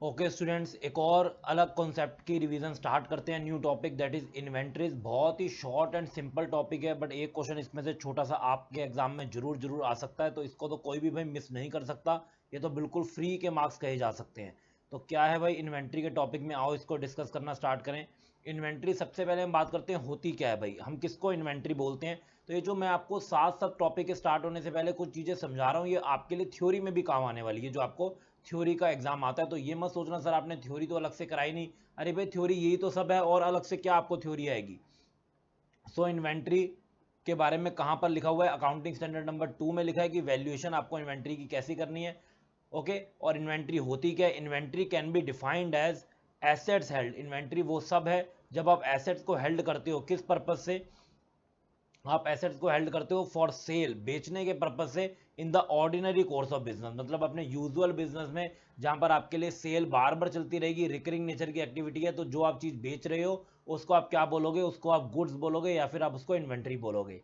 Okay students, एक और अलग कॉन्सेप्ट की रिवीजन स्टार्ट करते हैं। New topic that is inventories. बहुत ही शॉर्ट एंड सिंपल टॉपिक है, बट एक क्वेश्चन इसमें से छोटा सा आपके एग्जाम में जरूर जरूर आ सकता है, तो इसको तो कोई भी भाई मिस नहीं कर सकता। ये तो बिल्कुल फ्री के मार्क्स कहे जा सकते हैं। तो क्या है भाई इन्वेंट्री के टॉपिक में, आओ इसको डिस्कस करना स्टार्ट करें। इन्वेंट्री सबसे पहले हम बात करते हैं होती क्या है भाई, हम किसको इन्वेंट्री बोलते हैं। तो ये जो मैं आपको साथ साथ टॉपिक के स्टार्ट होने से पहले कुछ चीज़ें समझा रहा हूँ, ये आपके लिए थ्योरी में भी काम आने वाली है। जो आपको थ्योरी का एग्जाम आता है, तो ये मत सोचना सर आपने थ्योरी तो अलग से कराई नहीं। अरे भाई थ्योरी यही तो सब है, और अलग से क्या आपको थ्योरी आएगी। सो इन्वेंट्री के बारे में कहाँ पर लिखा हुआ है, अकाउंटिंग स्टैंडर्ड नंबर 2 में लिखा है कि वैल्यूएशन आपको इन्वेंट्री की कैसी करनी है। ओके, और इन्वेंट्री होती क्या है। Inventory can be defined as assets held. Inventory वो सब है जब आप एसेट्स को हेल्ड करते हो। किस पर्पज से आप एसेट्स को हेल्ड करते हो? फॉर सेल, बेचने के पर्पज से। In the ordinary course of business, मतलब अपने यूजुअल बिजनेस में जहां पर आपके लिए सेल बार बार चलती रहेगी, रिकरिंग नेचर की एक्टिविटी है, तो जो आप चीज बेच रहे हो उसको आप क्या बोलोगे? उसको आप गुड्स बोलोगे, या फिर आप उसको इन्वेंट्री बोलोगे।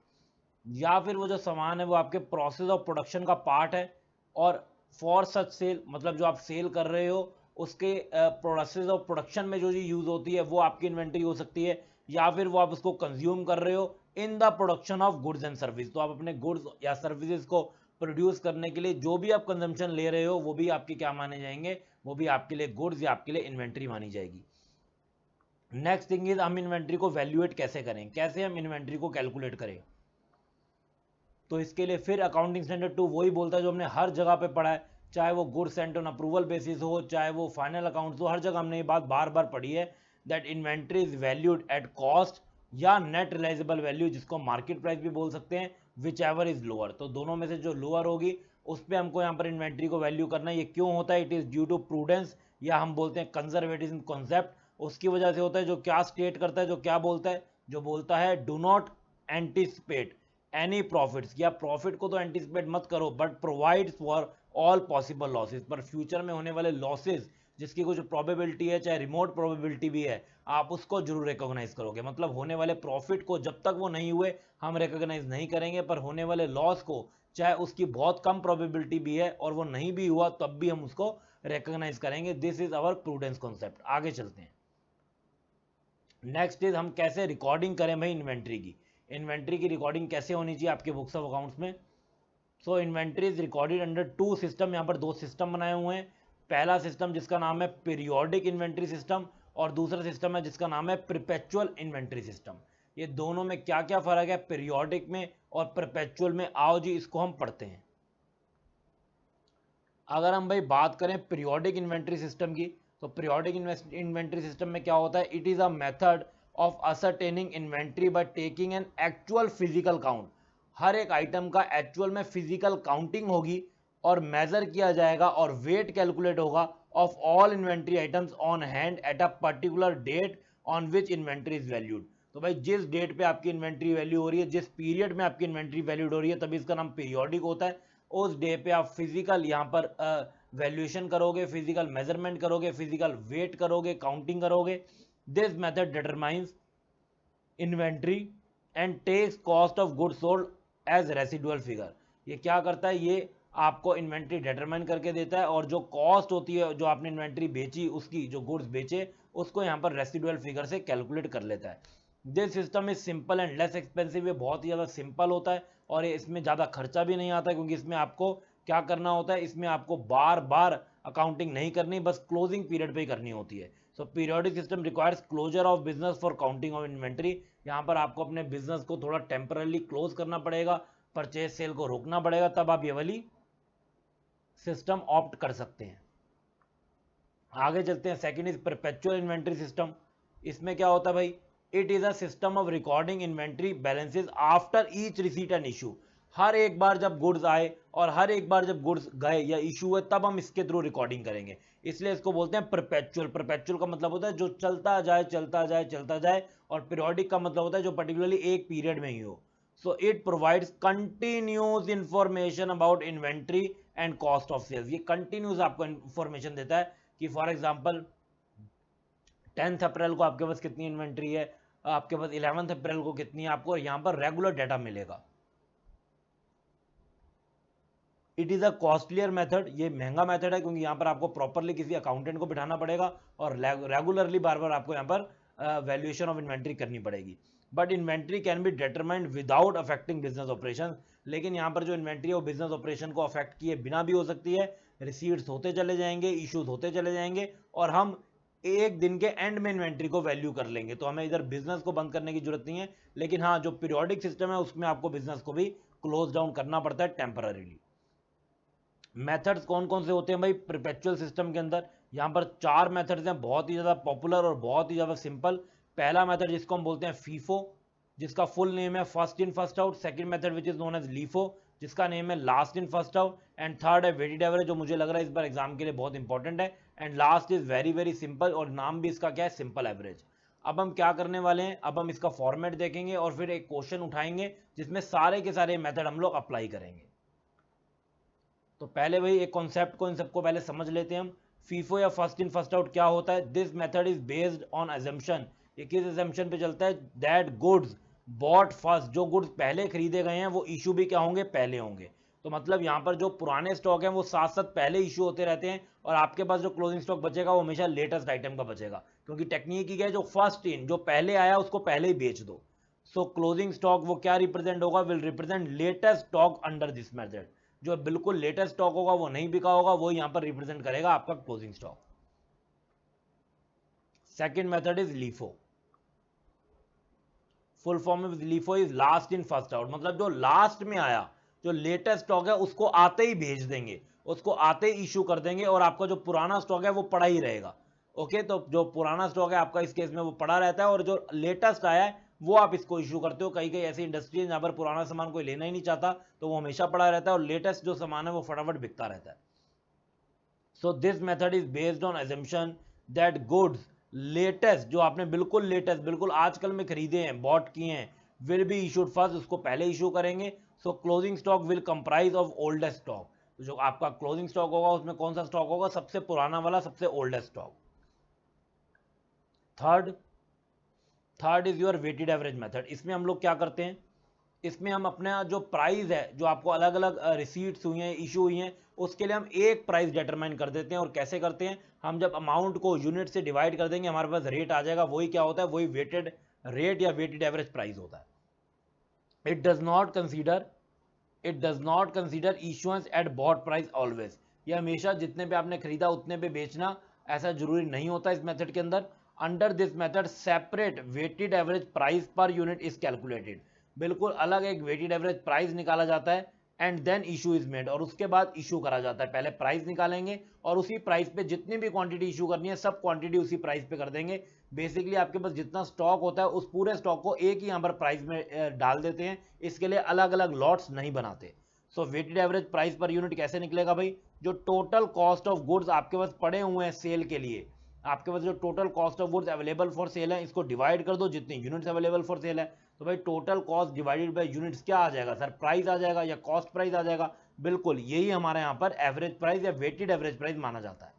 या फिर वो जो सामान है वो आपके प्रोसेस ऑफ प्रोडक्शन का पार्ट है। और फॉर सच सेल, मतलब जो आप सेल कर रहे हो उसके प्रोसेस ऑफ प्रोडक्शन में जो चीज यूज होती है वो आपकी इन्वेंट्री हो सकती है। या फिर वो आप उसको कंज्यूम कर रहे हो in the production of goods and service. तो आप अपने गुड्स या सर्विसेज को प्रोड्यूस करने के लिए जो भी आप कंजम्पशन ले रहे हो वो भी आपके क्या माने जाएंगे? वो भी आपके लिए गुड्स या आपके लिए इन्वेंट्री मानी जाएगी। नेक्स्ट थिंग इज, हम इन्वेंट्री को वैल्यूएट कैसे करें, कैसे हम इन्वेंट्री को कैलकुलेट करें। तो इसके लिए फिर अकाउंटिंग स्टैंडर्ड 2 वही बोलता है जो हमने हर जगह पे पढ़ा है, चाहे वो goods Saint on approval basis हो, चाहे वो फाइनल अकाउंट्स हो, हर जगह हमने ये बात बार बार पढ़ी है that inventory is valued at cost या नेट रिलाइजेबल वैल्यू, जिसको मार्केट प्राइस भी बोल सकते हैं, विच एवर इज लोअर। तो दोनों में से जो लोअर होगी उस पर हमको यहाँ पर इन्वेंट्री को वैल्यू करना है। ये क्यों होता है? It is due to prudence, या हम बोलते हैं कंजर्वेटिज्म कॉन्सेप्ट। उसकी वजह से होता है। जो क्या स्टेट करता है, जो क्या बोलता है? जो बोलता है do not anticipate any profits, या प्रॉफिट को तो एंटिसिपेट मत करो, but provides for all possible losses, पर फ्यूचर में होने वाले लॉसेस जिसकी कुछ प्रोबेबिलिटी है, चाहे रिमोट प्रोबेबिलिटी भी है, आप उसको जरूर रिकॉग्नाइज करोगे। मतलब होने वाले प्रॉफिट को जब तक वो नहीं हुए हम रिकॉग्नाइज नहीं करेंगे, पर होने वाले लॉस को चाहे उसकी बहुत कम प्रोबेबिलिटी भी है और वो नहीं भी हुआ तब भी हम उसको रिकॉग्नाइज करेंगे। This is our prudence concept. आगे चलते हैं। नेक्स्ट इज, हम कैसे रिकॉर्डिंग करें भाई इन्वेंट्री की। इन्वेंट्री की रिकॉर्डिंग कैसे होनी चाहिए आपके बुक्स ऑफ अकाउंट्स में। So inventory is recorded under 2 system. यहाँ पर 2 सिस्टम बनाए हुए हैं। पहला सिस्टम जिसका नाम है पीरियोडिक इन्वेंट्री सिस्टम, और दूसरा सिस्टम है जिसका नाम है परपेचुअल इन्वेंट्री सिस्टम। ये दोनों में क्या क्या फर्क है पीरियोडिक में और परपेचुअल में, आओ जी इसको हम पढ़ते हैं। अगर हम भाई बात करें पीरियोडिक इन्वेंट्री सिस्टम की, तो पीरियोडिक इन्वेंट्री सिस्टम में क्या होता है? It is a method of ascertaining inventory by taking an actual physical count. हर एक आइटम का एक्चुअल में फिजिकल काउंटिंग होगी और मेजर किया जाएगा और वेट कैलकुलेट होगा of all inventory items on hand at a particular date on which inventory is valued. तो भाई जिस डेट पे आपकी इन्वेंट्री वैल्यू हो रही है, जिस पीरियड में आपकी इन्वेंट्री वैल्यूड हो रही है, तभी इसका नाम पीरियोडिक होता है। उस डे पे आप फिजिकल यहाँ पर वैल्यूएशन करोगे, फिजिकल मेजरमेंट करोगे, फिजिकल वेट करोगे, काउंटिंग करोगे। This method determines inventory and takes cost of goods sold as residual figure. ये क्या करता है? ये आपको इन्वेंट्री डिटरमाइन करके देता है, और जो कॉस्ट होती है जो आपने इन्वेंट्री बेची उसकी, जो गुड्स बेचे उसको यहाँ पर रेसिडुअल फिगर से कैलकुलेट कर लेता है। This system is simple and less expensive. ये बहुत ही ज़्यादा सिंपल होता है और ये इसमें ज़्यादा खर्चा भी नहीं आता, क्योंकि इसमें आपको क्या करना होता है? इसमें आपको बार बार अकाउंटिंग नहीं करनी, बस क्लोजिंग पीरियड पे ही करनी होती है। So periodic system requires closure of business for counting of inventory. यहाँ पर आपको अपने बिजनेस को थोड़ा टेम्परली क्लोज करना पड़ेगा, परचेज सेल को रोकना पड़ेगा, तब आप ये वाली सिस्टम ऑप्ट कर सकते हैं। आगे चलते हैं। Second is perpetual inventory system. इसमें क्या होता है भाई? It is a system of recording inventory balances after each receipt and issue. हर एक बार जब गुड्स आए और हर एक बार जब गुड्स गए या इशू हुए, तब हम इसके थ्रू रिकॉर्डिंग करेंगे। इसलिए इसको बोलते हैं परपेचुअल। परपेचुअल का मतलब होता है जो चलता जाए चलता जाए चलता जाए, और पीरियोडिक का मतलब होता है जो पर्टिकुलरली एक पीरियड में ही हो। So it provides continuous information about inventory and cost of sales. ये कंटिन्यूस आपको इंफॉर्मेशन देता है कि फॉर एग्जांपल 10 अप्रैल को आपके पास कितनी इन्वेंट्री है, आपके पास 11 अप्रैल को कितनी है, आपको यहाँ पर रेगुलर डाटा मिलेगा। It is a costlier method, ये महंगा मेथड है क्योंकि यहाँ पर आपको प्रॉपरली किसी अकाउंटेंट को बिठाना पड़ेगा और रेगुलरली बार बार आपको यहाँ पर वैल्यूएशन ऑफ इन्वेंट्री करनी पड़ेगी। But inventory can be determined without affecting business operation, लेकिन यहाँ पर जो इन्वेंट्री है वो बिजनेस ऑपरेशन को अफेक्ट किए बिना भी हो सकती है। रिसीट्स होते चले जाएंगे, इश्यूज होते चले जाएंगे और हम एक दिन के एंड में इन्वेंट्री को वैल्यू कर लेंगे, तो हमें इधर बिजनेस को बंद करने की जरूरत नहीं है। लेकिन हाँ, जो पीरियोडिक सिस्टम है उसमें आपको बिजनेस को भी क्लोज डाउन करना पड़ता है टेम्पररीली। मेथड्स कौन कौन से होते हैं भाई परपेचुअल सिस्टम के अंदर? यहाँ पर 4 मेथड्स हैं, बहुत ही ज़्यादा पॉपुलर और बहुत ही ज़्यादा सिंपल। पहला मेथड जिसको हम बोलते हैं फीफो, जिसका फुल नेम है first in first out. Second method which is known as LIFO, जिसका नेम है last in first out. And third है वेटेड एवरेज, जो मुझे लग रहा है इस बार एग्जाम के लिए बहुत इंपॉर्टेंट है। And last is very very simple, और नाम भी इसका क्या है, सिंपल एवरेज। अब हम क्या करने वाले हैं, अब हम इसका फॉर्मेट देखेंगे और फिर एक क्वेश्चन उठाएंगे जिसमें सारे के सारे मेथड हम लोग अप्लाई करेंगे। तो पहले भाई एक कॉन्सेप्ट को इन सबको पहले समझ लेते हैं हम। फीफो या फर्स्ट इन फर्स्ट आउट क्या होता है? This method is based on assumption, ये किस अजम्पशन पे चलता है? दैट गुड्स बॉट फर्स्ट, जो गुड्स पहले खरीदे गए हैं वो इशू भी क्या होंगे, पहले होंगे। तो मतलब यहाँ पर जो पुराने स्टॉक हैं वो साथ साथ पहले इशू होते रहते हैं, और आपके पास जो क्लोजिंग स्टॉक बचेगा वो हमेशा लेटेस्ट आइटम का बचेगा, क्योंकि टेक्निक ही क्या है, जो फर्स्ट इन, जो पहले आया उसको पहले ही बेच दो। सो क्लोजिंग स्टॉक वो क्या रिप्रेजेंट होगा, will represent latest stock under this method. जो बिल्कुल लेटेस्ट स्टॉक होगा, वो नहीं बिका होगा, वो यहां पर रिप्रेजेंट करेगा आपका closing stock. Second method is LIFO, full form में LIFO is last in first out, मतलब जो लास्ट में आया, जो लेटेस्ट स्टॉक है उसको आते ही भेज देंगे, उसको आते ही इशू कर देंगे, और आपका जो पुराना स्टॉक है वो पड़ा ही रहेगा। ओके, तो जो पुराना स्टॉक है आपका इस केस में वो पड़ा रहता है, और जो लेटेस्ट आया है वो आप इसको इशू करते हो। कई कई ऐसी इंडस्ट्री है जहां पर पुराना सामान कोई लेना ही नहीं चाहता, तो वो हमेशा पड़ा रहता है, और लेटेस्ट जो सामान है वो फटाफट बिकता रहता है। सो this method is based on assumption that goods latest, जो आपने बिल्कुल लेटेस्ट, बिल्कुल आजकल में खरीदे हैं, बॉट किए हैं, विल बी इशूड फर्स्ट, उसको पहले इशू करेंगे। सो closing stock will comprise of oldest stock, तो जो आपका क्लोजिंग स्टॉक होगा उसमें कौन सा स्टॉक होगा, सबसे पुराना वाला, सबसे oldest stock. Third third is your weighted average method. इसमें हम लोग क्या करते हैं, इसमें हम अपना जो प्राइस है, जो आपको अलग अलग रिसीट्स हुई हैं, इशू हुई हैं, उसके लिए हम एक प्राइस डिटरमाइन कर देते हैं। और कैसे करते हैं, हम जब अमाउंट को यूनिट से डिवाइड कर देंगे हमारे पास रेट आ जाएगा, वही क्या होता है, वही वेटेड रेट या वेटेड एवरेज प्राइस होता है। It does not consider issuance at bought price always, ये हमेशा जितने पे आपने खरीदा उतने पे बेचना ऐसा जरूरी नहीं होता इस मेथड के अंदर। Under this method separate weighted average price per unit is calculated, बिल्कुल अलग एक वेटेड एवरेज प्राइस निकाला जाता है। And then issue is made, और उसके बाद इशू करा जाता है। पहले प्राइस निकालेंगे और उसी प्राइस पे जितनी भी क्वांटिटी इशू करनी है सब क्वांटिटी उसी प्राइस पे कर देंगे। बेसिकली आपके पास जितना स्टॉक होता है उस पूरे स्टॉक को एक ही यहाँ पर प्राइस में डाल देते हैं, इसके लिए अलग अलग लॉट्स नहीं बनाते। So weighted average price per unit कैसे निकलेगा भाई, जो टोटल कॉस्ट ऑफ गुड्स आपके पास पड़े हुए हैं सेल के लिए, आपके पास जो total cost of goods available for sale है, इसको डिवाइड कर दो जितनी यूनिट्स अवेलेबल फॉर सेल है। तो भाई total cost divided by units क्या आ जाएगा सर, प्राइस आ जाएगा या कॉस्ट प्राइस आ जाएगा? बिल्कुल, यही हमारे यहाँ पर एवरेज प्राइस या वेटेड एवरेज प्राइस माना जाता है।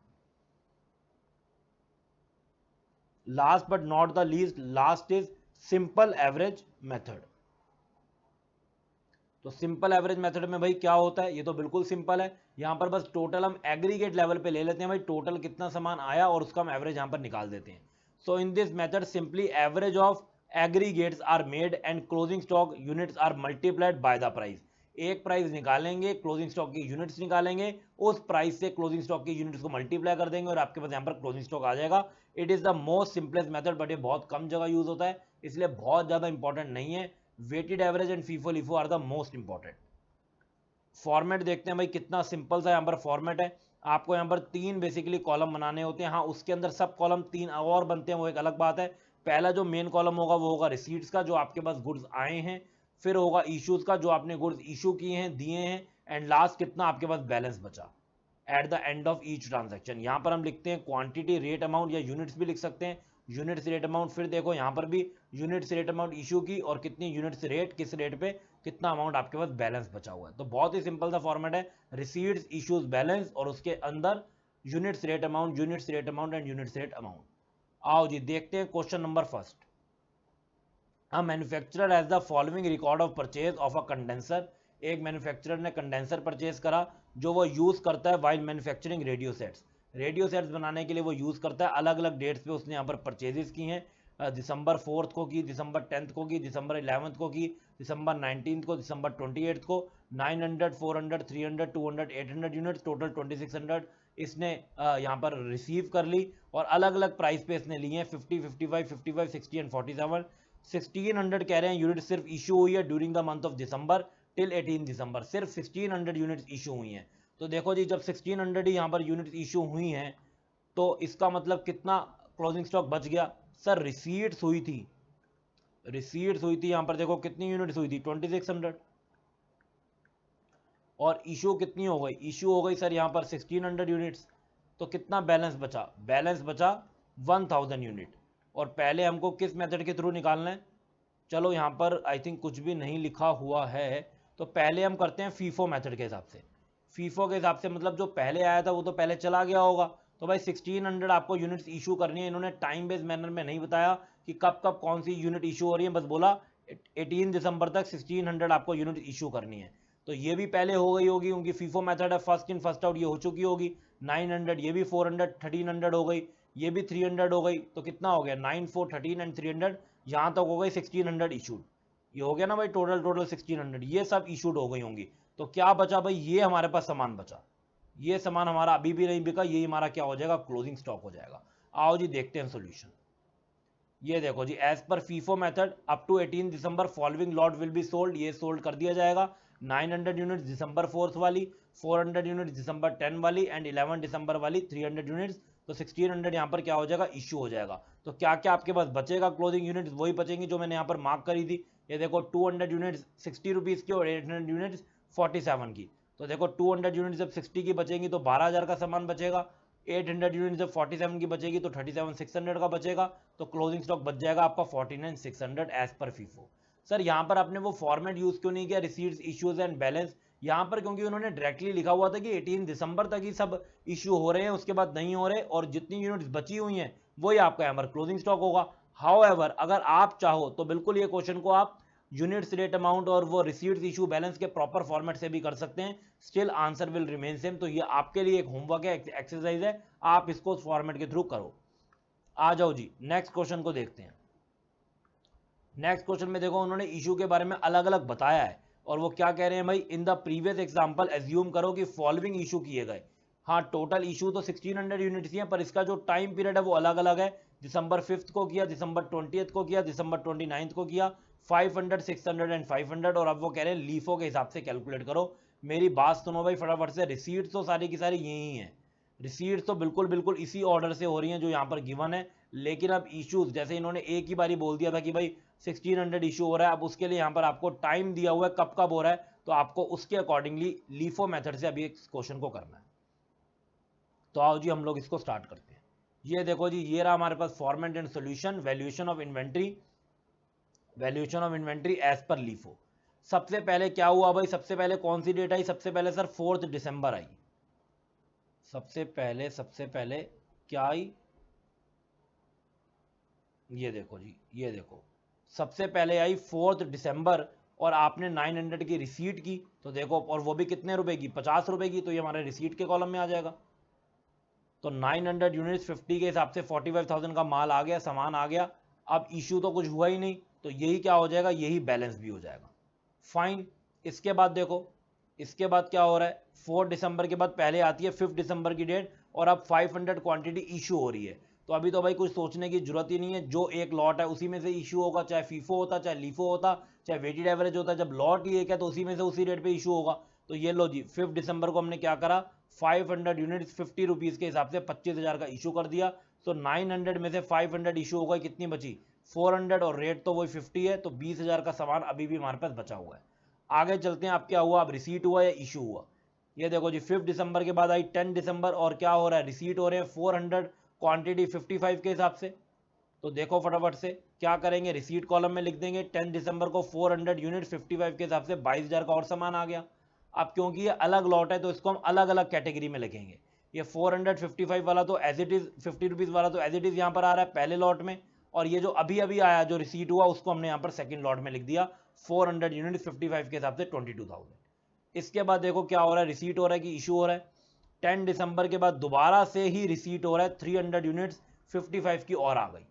Last but not the least, last is simple average method. तो सिंपल एवरेज मेथड में भाई क्या होता है, ये तो बिल्कुल सिंपल है। यहां पर बस टोटल हम एग्रीगेट लेवल पे ले लेते हैं भाई, टोटल कितना सामान आया और उसका हम एवरेज यहां पर निकाल देते हैं। So in this method simply average of aggregates are made and closing stock units are multiplied by the price. एक प्राइस निकालेंगे, क्लोजिंग स्टॉक की यूनिट्स निकालेंगे, उस प्राइस से क्लोजिंग स्टॉक की यूनिट्स को मल्टीप्लाई कर देंगे और आपके पास यहाँ पर क्लोजिंग स्टॉक आ जाएगा। It is the most simplest method, but ये बहुत कम जगह यूज होता है, इसलिए बहुत ज्यादा इंपॉर्टेंट नहीं है। Weighted average and FIFO LIFO are the most important. Format देखते हैं भाई, कितना सिंपल सा यहाँ पर फॉर्मेट है। आपको यहाँ पर 3 बेसिकली कॉलम बनाने होते हैं। हाँ, उसके अंदर सब कॉलम 3 और बनते हैं, वो एक अलग बात है। पहला जो मेन कॉलम होगा वो होगा रिसीट्स का, जो आपके पास गुड्स आए हैं। फिर होगा इश्यूज का, जो आपने गुड्स इशू किए हैं, दिए हैं। एंड लास्ट कितना आपके पास बैलेंस बचा at the end of each transaction. यहाँ पर हम लिखते हैं क्वांटिटी, रेट, अमाउंट, या यूनिट्स भी लिख सकते हैं, यूनिट्स, रेट, अमाउंट। फिर देखो यहाँ पर भी यूनिट्स, रेट, अमाउंट इशू की, और कितनी यूनिट्स रेट, किस रेट पे कितना अमाउंट आपके पास बैलेंस बचा हुआ है। तो बहुत ही सिंपल सा फॉर्मेट है, रिसीट्स, इश्यूज, बैलेंस, और उसके अंदर units, rate, amount, units, rate, amount and units, rate, amount. आओ जी देखते हैं question number first. A manufacturer has the following record of purchase of a condenser। एक मैन्युफैक्चरर ने कंडेंसर परचेज करा, जो वो यूज़ करता है while manufacturing radio sets. Radio sets बनाने के लिए वो यूज़ करता है। अलग अलग डेट्स पे उसने यहाँ पर परचेजेस की हैं। दिसंबर 4 को की, दिसंबर 10 को की, दिसंबर 11 को की, दिसंबर 19 को, दिसंबर 28 को, 900, 400, 300, 200, 800 यूनिट्स, टोटल 2600 इसने यहाँ पर रिसीव कर ली। और अलग अलग प्राइस पे इसने लिए हैं, 50, 55, 55, 60 एंड 47। 1600 कह रहे हैं यूनिट सिर्फ इशू हुई है during the month of December till 18 दिसंबर, सिर्फ 1600 यूनिट्स इशू हुई हैं। तो देखो जी, जब 1600 ही यहाँ पर यूनिट्स इशू हुई हैं तो इसका मतलब कितना क्लोजिंग स्टॉक बच गया सर? रिसीट्स हुई थी, रिसीट्स हुई थी यहाँ पर देखो कितनी यूनिट्स हुई थी, 2600। और इशू कितनी हो गई? इशू हो गई सर यहाँ पर 1600 यूनिट्स। तो कितना बैलेंस बचा? बैलेंस बचा 1000 यूनिट। और पहले हमको किस मेथड के थ्रू निकालना है? चलो यहाँ पर आई थिंक कुछ भी नहीं लिखा हुआ है, तो पहले हम करते हैं फीफो मेथड के हिसाब से। फीफो के हिसाब से मतलब जो पहले आया था वो तो पहले चला गया होगा। तो भाई 1600 आपको यूनिट्स इशू करनी है। इन्होंने टाइम बेस्ड मैनर में नहीं बताया कि कब कब कौन सी यूनिट इशू हो रही है, बस बोला 18 दिसंबर तक 1600 आपको यूनिट इशू करनी है। तो ये भी पहले हो गई होगी, उनकी फीफो मेथड है फर्स्ट इन फर्स्ट आउट, ये हो चुकी होगी। 900, ये भी 400, 1300 हो गई, ये भी 300 हो गई। तो कितना हो गया? 9, 4, 13 एंड 300, यहाँ तक हो गई 1600 इशूड। ये हो गया ना भाई, टोटल 1600, ये सब इशूड हो गई होंगी। तो क्या बचा भाई? ये हमारे पास सामान बचा। ये सामान हमारा अभी भी नहीं बिका, ये हमारा क्या हो जाएगा? क्लोजिंग स्टॉक हो जाएगा। आओ जी देखते हैं सोल्यूशन। ये देखो जी, as per FIFO method up to 18 December following lot will be sold, ये सोल्ड कर दिया जाएगा। 900 यूनिट्स दिसंबर 4 वाली, 400 यूनिट्स दिसंबर 10 वाली एंड 11 दिसंबर वाली 300 यूनिट्स। तो 1600 यहाँ पर क्या हो जाएगा? इशू हो जाएगा। तो क्या क्या आपके पास बचेगा क्लोजिंग यूनिट्स? वही बचेंगी जो मैंने यहाँ पर मार्क करी थी। ये देखो 200 यूनिट्स 60 रुपीज़ की और 800 यूनिट्स 47 की। तो देखो 200 यूनिट जब 60 की बचेंगी तो 12,000 का सामान बचेगा। 800 यूनिट जब 47 की बचेगी तो 37,600 का बचेगा। तो क्लोजिंग स्टॉक बच जाएगा आपका 49,600 एज पर फीफो। सर यहाँ पर आपने वो फॉर्मेट यूज क्यों नहीं किया, रिसीट्स, इश्यूज एंड बैलेंस? यहाँ पर क्योंकि उन्होंने डायरेक्टली लिखा हुआ था कि 18 दिसंबर तक ही सब इश्यू हो रहे हैं, उसके बाद नहीं हो रहे, और जितनी यूनिट्स बची हुई हैं वही आपका यहाँ पर क्लोजिंग स्टॉक होगा। हाउएवर अगर आप चाहो तो बिल्कुल ये क्वेश्चन को आप यूनिट्स, रेट, अमाउंट और वो रिसीट्स, इशू, बैलेंस के प्रॉपर फॉर्मेट से भी कर सकते हैं, still answer will remain same. तो ये आपके लिए एक होमवर्क है, एक्सरसाइज है, आप इसको उस फॉर्मेट के थ्रू करो। आ जाओ जी नेक्स्ट क्वेश्चन को देखते हैं। नेक्स्ट क्वेश्चन में देखो उन्होंने इशू के बारे में अलग अलग बताया है, और वो क्या कह रहे हैं भाई, in the previous example assume करो कि फॉलोइंग इशू किए गए। हाँ, टोटल इशू तो 1600 यूनिट्स ही हैं, पर इसका जो टाइम पीरियड है वो अलग अलग है। दिसंबर 5 को किया, दिसंबर 20 को किया, दिसंबर 29 को किया, 500, 600 एंड 500। और अब वो कह रहे हैं लीफो के हिसाब से कैलकुलेट करो। मेरी बात सुनो भाई फटाफट से, रिसीट्स तो सारी की सारी यही हैं, रिसीट्स तो बिल्कुल बिल्कुल इसी ऑर्डर से हो रही हैं जो यहाँ पर गिवन है। लेकिन अब इश्यूज, जैसे इन्होंने एक ही बारी बोल दिया था कि भाई 1600 इशू हो रहा है, अब उसके लिए यहाँ पर आपको टाइम दिया हुआ है कब कब हो रहा है, तो आपको उसके अकॉर्डिंगली लीफो मेथड से अभी इस क्वेश्चन को करना है। तो आओ जी हम लोग इसको स्टार्ट करते हैं। ये देखो जी, ये रहा हमारे पास format and solution, valuation of inventory, valuation of inventory as per LIFO. सबसे पहले क्या हुआ भाई? सबसे पहले कौन सी डेट आई? सबसे पहले सर 4 दिसंबर आई। सबसे पहले क्या आई? ये देखो जी, ये देखो सबसे पहले आई 4 दिसंबर, और आपने 900 की रिसीट की। तो देखो, और वो भी कितने रुपए की? 50 रुपए की। तो ये हमारे रिसीट के कॉलम में आ जाएगा। तो 900 यूनिट्स 50 के हिसाब से 45,000 का माल आ गया, सामान आ गया। अब इशू तो कुछ हुआ ही नहीं, तो यही क्या हो जाएगा? यही बैलेंस भी हो जाएगा। फाइन। इसके बाद देखो, इसके बाद क्या हो रहा है? 4 दिसंबर के बाद पहले आती है 5 दिसंबर की डेट, और अब 500 क्वांटिटी इशू हो रही है। तो अभी तो भाई कुछ सोचने की जरूरत ही नहीं है, जो एक लॉट है उसी में से इशू होगा, चाहे फीफो होता, चाहे लीफो होता, चाहे वेटेड एवरेज होता। जब लॉट ही एक है तो उसी में से उसी रेट पे इशू होगा। तो ये लो जी, 5 दिसंबर को हमने क्या करा? 500 यूनिट्स 50 रुपीज़ के हिसाब से 25,000 का इशू कर दिया। तो 900 में से 500 इशू हो गई, कितनी बची? 400, और रेट तो वही 50 है, तो 20,000 का सामान अभी भी हमारे पास बचा हुआ है। आगे चलते हैं, अब क्या हुआ? अब रिसीट हुआ या इशू हुआ? ये देखो जी, 5 दिसंबर के बाद आई 10 दिसंबर, और क्या हो रहा है? रिसीट हो रहे हैं 400, क्वांटिटी 55 के हिसाब से। तो देखो फटाफट से क्या करेंगे, रिसीट कॉलम में लिख देंगे 10 दिसंबर को 400 यूनिट 55 के हिसाब से 22,000 का और सामान आ गया। अब क्योंकि ये अलग लॉट है तो इसको हम अलग अलग कैटेगरी में लिखेंगे। ये 455 वाला तो एज इट इज, 50 रुपीज़ वाला तो एज इट इज यहाँ पर आ रहा है पहले लॉट में, और ये जो अभी अभी आया जो रिसीट हुआ उसको हमने यहाँ पर सेकंड लॉट में लिख दिया 400 यूनिट 55 के हिसाब से 22,000। इसके बाद देखो क्या हो रहा है, रिसीट हो रहा है कि इशू हो रहा है। 10 दिसंबर के बाद दोबारा से ही रिसीट हो रहा है, 300 यूनिट्स 55 की और आ गई,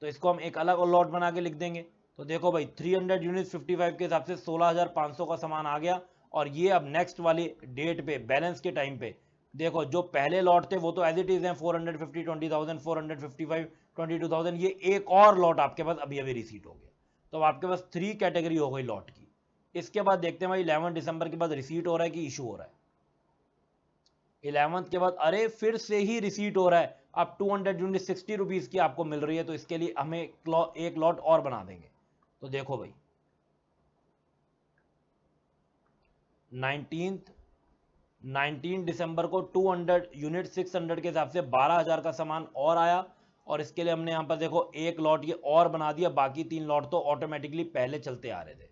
तो इसको हम एक अलग लॉट बना के लिख देंगे। तो देखो भाई 300 यूनिट्स 55 के हिसाब से 16,500 का सामान आ गया। और ये अब नेक्स्ट वाली डेट पे बैलेंस के टाइम पे देखो जो पहले लॉट थे वो तो एज इट इज हैं 450, 20,000, 455, 22,000, ये एक और लॉट आपके पास अभी अभी रिसीट हो गया। तो अब आपके पास 3 कैटेगरी हो गई लॉट की। इसके बाद देखते हैं भाई 11 दिसंबर के बाद रिसीट हो रहा है कि इशू हो रहा है। 11 के बाद अरे फिर से ही रिसीट हो रहा है, अब 200 यूनिट 60 रुपीज की आपको मिल रही है, तो इसके लिए हमें एक लॉट और बना देंगे। तो देखो भाई 19 दिसंबर को 200 यूनिट 600 के हिसाब से 12,000 का सामान और आया, और इसके लिए हमने यहाँ पर देखो एक लॉट ये और बना दिया, बाकी 3 लॉट तो ऑटोमेटिकली पहले चलते आ रहे थे।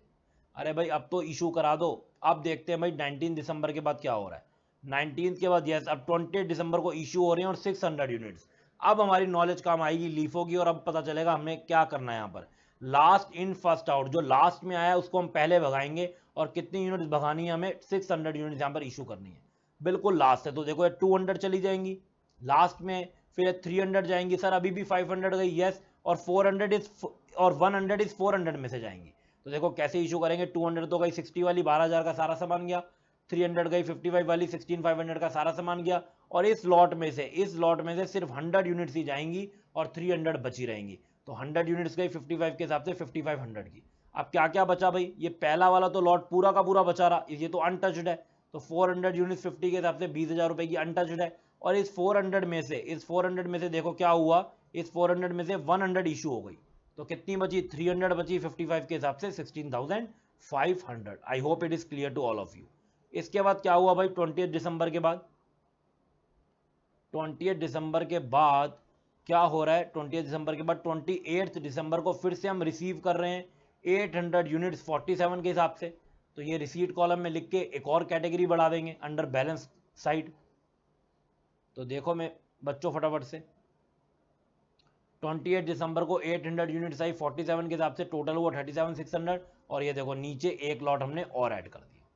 अरे भाई अब तो इशू करा दो। अब देखते हैं भाई 19 दिसंबर के बाद क्या हो रहा है। 19 के बाद यस अब 20 दिसंबर को इशू हो रहे हैं और 600 यूनिट्स। अब हमारी नॉलेज काम आएगी लीफो की, और अब पता चलेगा हमें क्या करना है। यहाँ पर लास्ट इन फर्स्ट आउट, जो लास्ट में आया उसको हम पहले भगाएंगे, और कितनी यूनिट्स भगानी है हमें, 600 यूनिट्स यहाँ पर इशू करनी है, बिल्कुल लास्ट है। तो देखो 200 चली जाएंगी लास्ट में, फिर 300 जाएंगी, सर अभी भी 500 गई, यस, और 400 इज और 100 इज 400 में से जाएंगी। तो देखो कैसे इशू करेंगे, 200 तो गई 60 वाली 12,000 का सारा सामान गया, 300 गई 55 वाली 16,500 का सारा सामान गया, और इस लॉट में से सिर्फ 100 यूनिट्स ही जाएंगी और 300 बची रहेंगी। तो 100 यूनिट्स गई 55 के हिसाब से 5500 की। अब क्या क्या बचा भाई, ये पहला वाला तो लॉट पूरा का पूरा बचा रहा, ये तो अनटच्ड है, तो 400 यूनिट्स 50 के हिसाब से 20,000 रुपए की अनटच्ड है। और इस 400 में से देखो क्या हुआ, इस 400 में से 100 इशू हो गई, तो कितनी बची, 300 बची 55 के हिसाब से 16,500। I hope it is clear to all of you. इसके बाद क्या हुआ भाई 20 दिसंबर के बाद, 20 दिसंबर के बाद क्या हो रहा है, 20 दिसंबर के बाद 28 दिसंबर को फिर से हम रिसीव कर रहे हैं 800 यूनिट्स 47 के हिसाब से। तो ये रिसीट कॉलम में लिख के एक और कैटेगरी बढ़ा देंगे अंडर बैलेंस साइड। तो देखो मैं बच्चों फटाफट से, 28 दिसंबर को 800 यूनिट्स आई 47 के हिसाब से, टोटल हुआ 37,600, और ये देखो नीचे एक लॉट हमने और ऐड कर दिया।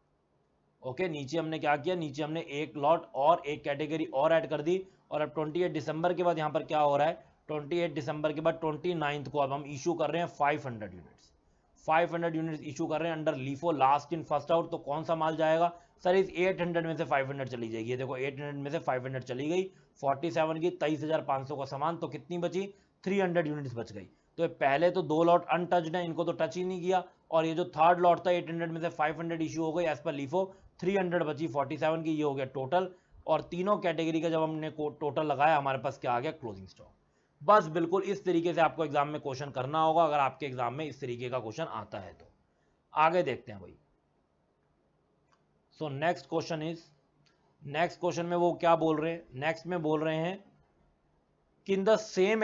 ओके, नीचे हमने क्या किया, नीचे हमने एक लॉट और एक कैटेगरी और ऐड कर दी। और अब 28 दिसंबर के बाद यहाँ पर क्या हो रहा है, 28 दिसंबर के बाद 29 को अब हम इशू कर रहे हैं 500 यूनिट्स, 500 यूनिट्स इशू कर रहे हैं under LIFO last in first out. तो कौन सा माल जाएगा सर, इस 800 में से 500 चली जाएगी, ये देखो 800 में से 500 चली गई, 47 की 23,500 का सामान, तो कितनी बची, 300 यूनिट्स बच गई। तो पहले तो 2 लॉट अनटच्ड है, इनको तो टच ही नहीं किया, और ये जो थर्ड लॉट था 800 में से 500 इशू हो गई एज पर लीफो, 300 बची 47 की, ये हो गया टोटल। और तीनों कैटेगरी का जब हमने टोटल लगाया हमारे पास क्या आ गया, क्लोजिंग स्टॉक। बस बिल्कुल इस तरीके से आपको एग्जाम में क्वेश्चन करना होगा, अगर आपके एग्जाम में इस तरीके का क्वेश्चन आता है तो। आगे देखते हैं भाई। सो नेक्स्ट क्वेश्चन में वो क्या बोल रहे हैं, नेक्स्ट में बोल रहे हैं कि in the same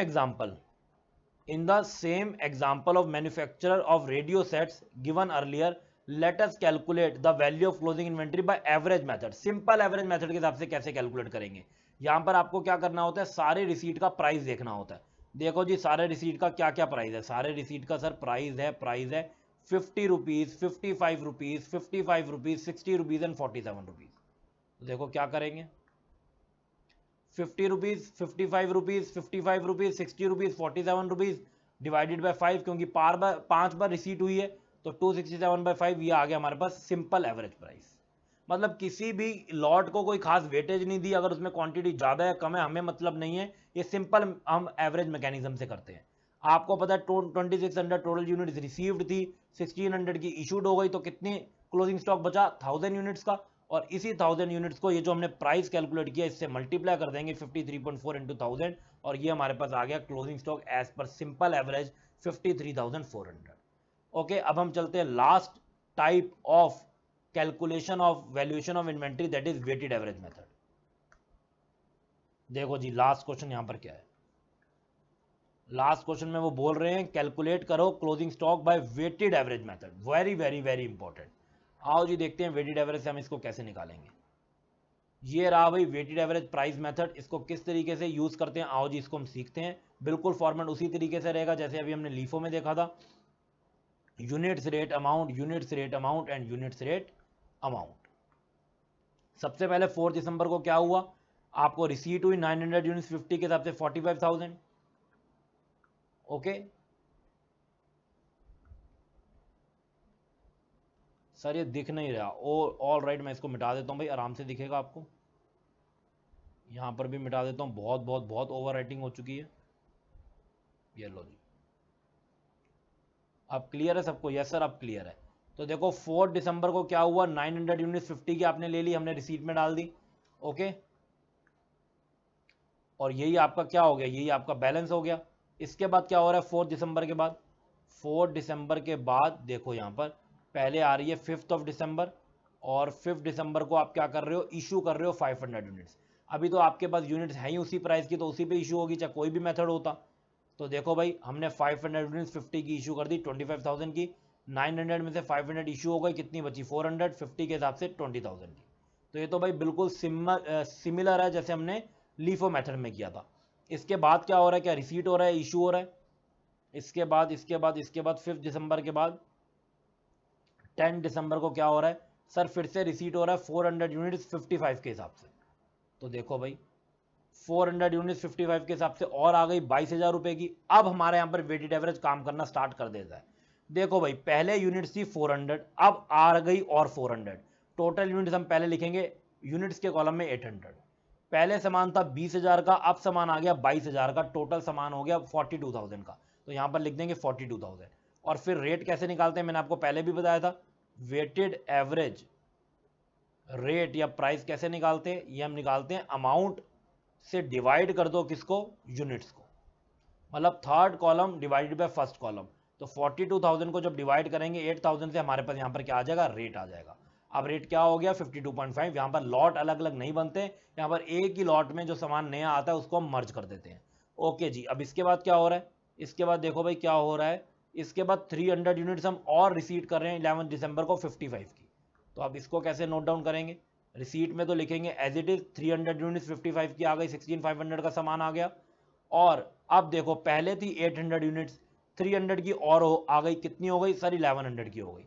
example of manufacturer of radio sets given earlier, let us calculate the value of closing inventory by average method। Simple average method के हिसाब से कैसे कैलकुलेट करेंगे, यहां पर आपको क्या करना होता है, सारे रिसीट का प्राइस देखना होता है। देखो जी सारे रिसीट का क्या क्या प्राइस है, सारे रिसीट का सर प्राइस है 50 rupees, 55 rupees, 55 rupees, 60 rupees and 47 rupees. तो देखो क्या करेंगे, 50 rupees, 55 rupees, 55 rupees, 60 rupees, 47 rupees divided by 5, क्योंकि 5 बार रिसीट हुई है, तो 267/5 ये आ गया हमारे पास सिंपल एवरेज प्राइस। मतलब किसी भी लॉट को कोई खास वेटेज नहीं दी, अगर उसमें क्वांटिटी ज्यादा है कम है हमें मतलब नहीं है, ये सिंपल हम एवरेज मैकेनिज्म से करते हैं। आपको पता है 2600 टोटल यूनिट्स रिसीव्ड थी, 1600 की इशूड हो गई, तो कितनी क्लोजिंग स्टॉक बचा, 1000 यूनिट्स का। और इसी 1000 यूनिट्स को ये जो हमने प्राइस कैलकुलेट किया इससे मल्टीप्लाई कर देंगे 53.4 इंटू 1000, और ये हमारे पास आ गया closing stock as per simple average 53,400। Okay, अब हम चलते हैं last type of calculation of valuation of inventory, that is weighted average method. देखो जी लास्ट क्वेश्चन यहां पर क्या है, लास्ट क्वेश्चन में वो बोल रहे हैं कैलकुलेट करो closing stock by weighted average method. Very very very important. आओ जी देखते हैं वेटेड एवरेज से हम इसको कैसे निकालेंगे। ये रहा भाई वेटेड एवरेज प्राइस मेथड, इसको किस तरीके से यूज करते हैं, आओ जी इसको हम सीखते हैं। बिल्कुल फॉर्मेट उसी तरीके से रहेगा जैसे अभी हमने लीफो में देखा था, units rate amount, units rate amount and units rate amount. सबसे पहले 4 दिसंबर को क्या हुआ, आपको रिसीट हुई 900 यूनिट्स 50 के हिसाब से 45,000। ओके सर ये दिख नहीं रहा, ऑल राइट, मैं इसको मिटा देता हूँ भाई, आराम से दिखेगा आपको। यहाँ पर भी मिटा देता हूँ, बहुत बहुत बहुत ओवर राइटिंग हो चुकी है। ये लो जी, अब क्लियर है सबको? यस सर अब क्लियर है। तो देखो 4 दिसंबर को क्या हुआ, 900 यूनिट्स 50 की आपने ले ली, हमने रिसीट में डाल दी। ओके और यही आपका क्या हो गया, यही आपका बैलेंस हो गया। इसके बाद क्या हो रहा है 4 दिसंबर के बाद, 4 दिसंबर के बाद देखो यहाँ पर पहले आ रही है 5 दिसंबर, और 5 दिसंबर को आप क्या कर रहे हो, इशू कर रहे हो 500 यूनिट्स। अभी तो आपके पास यूनिट्स है ही उसी प्राइस की, तो उसी पे इशू होगी, चाहे कोई भी मेथड होता। तो देखो भाई हमने 500 यूनिट्स 50 की इशू कर दी 25,000 की, 900 में से 500 इशू हो गई, कितनी बची 400, 50 के हिसाब से 20,000 की। तो ये तो भाई बिल्कुल सिमिलर है जैसे हमने लीफो मेथड में किया था। इसके बाद क्या हो रहा है, क्या रिसीट हो रहा है, इशू हो रहा है। इसके बाद 5 दिसंबर के बाद 10 दिसंबर को क्या हो रहा है सर, फिर से रिसीट हो रहा है 400 यूनिट्स 55 के हिसाब से। तो देखो भाई 400 यूनिट्स 55 के हिसाब से और आ गई 22,000 रुपए की। अब हमारे यहाँ पर वेटेड एवरेज काम करना स्टार्ट कर देता है। देखो भाई पहले यूनिट्स थी 400, अब आ गई और 400, टोटल यूनिट्स हम पहले लिखेंगे यूनिट्स के कॉलम में 800। पहले सामान था 20,000 का, अब सामान आ गया 22,000 का, टोटल सामान हो गया 42,000 का। तो यहाँ पर लिख देंगे 42,000। और फिर रेट कैसे निकालते हैं, मैंने आपको पहले भी बताया था, वेटेड एवरेज रेट या प्राइस कैसे निकालते हैं, ये हम निकालते हैं अमाउंट से डिवाइड कर दो किसको, यूनिट्स को, मतलब third column divided by first column. तो 42,000 को जब डिवाइड करेंगे 8,000 से, हमारे पास यहाँ पर क्या आ जाएगा, रेट आ जाएगा। अब रेट क्या हो गया 52.5। यहाँ पर लॉट अलग अलग नहीं बनते, यहाँ पर एक ही लॉट में जो सामान नया आता है उसको हम मर्ज कर देते हैं। ओके जी, अब इसके बाद क्या हो रहा है, इसके बाद देखो भाई क्या हो रहा है, इसके बाद 300 यूनिट्स हम और रिसीट कर रहे हैं 11 दिसंबर को 55 की। तो अब इसको कैसे नोट डाउन करेंगे, रिसीट में तो लिखेंगे एज इट इज 300 यूनिट्स 55 की आ गई, 16,500 का सामान आ गया। और अब देखो पहले थी 800 यूनिट्स, 300 की और आ गई, कितनी हो गई सर, 1100 की हो गई।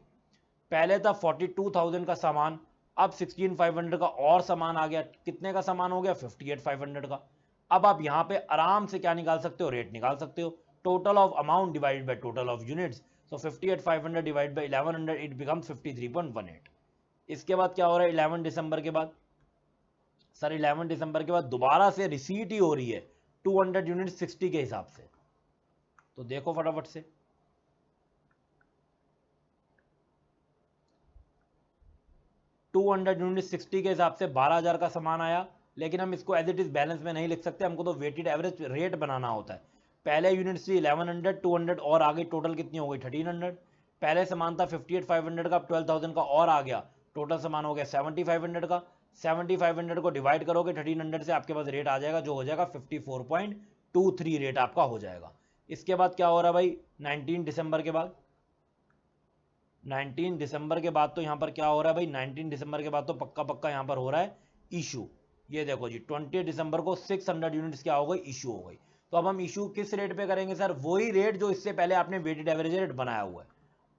पहले था 42,000 का सामान, अब 16,500 का और सामान आ गया, कितने का सामान हो गया 58,500 का। अब आप यहाँ पे आराम से क्या निकाल सकते हो, रेट निकाल सकते हो, total of amount divided by total of units. So 58,500 divide by 1100 it becomes 53.18। इसके बाद क्या हो रहा है 11 दिसंबर के बाद, सर 11 दिसंबर के बाद दोबारा से रिसीट ही हो रही है 200 यूनिट 60 के हिसाब से। तो देखो फटाफट से, टू 200 यूनिट 60 के हिसाब से 12,000 का सामान आया। लेकिन हम इसको एज इट इज बैलेंस में नहीं लिख सकते, हमको तो वेटेड एवरेज रेट बनाना होता है। पहले यूनिट थी 1100, 200 और आ गई, टोटल कितनी हो गई 1300। पहले सामान था 58,500 का, 12,000 का और आ गया, टोटल सामान हो गया 75,500 का। 75,500 को डिवाइड करोगे 1300 से, आपके पास रेट आ जाएगा जो हो जाएगा 54.23 रेट आपका हो जाएगा। इसके बाद क्या हो रहा है भाई 19 दिसंबर के बाद, 19 दिसंबर के बाद तो यहाँ पर क्या हो रहा है भाई, 19 दिसंबर के बाद तो पक्का पक्का यहाँ पर हो रहा है इशू। ये देखो जी 20 दिसंबर को 600 यूनिट्स क्या हो गई, इशू हो गई। तो अब हम इशू किस रेट पे करेंगे सर, वही रेट जो इससे पहले आपने वेटेड एवरेज रेट बनाया हुआ है,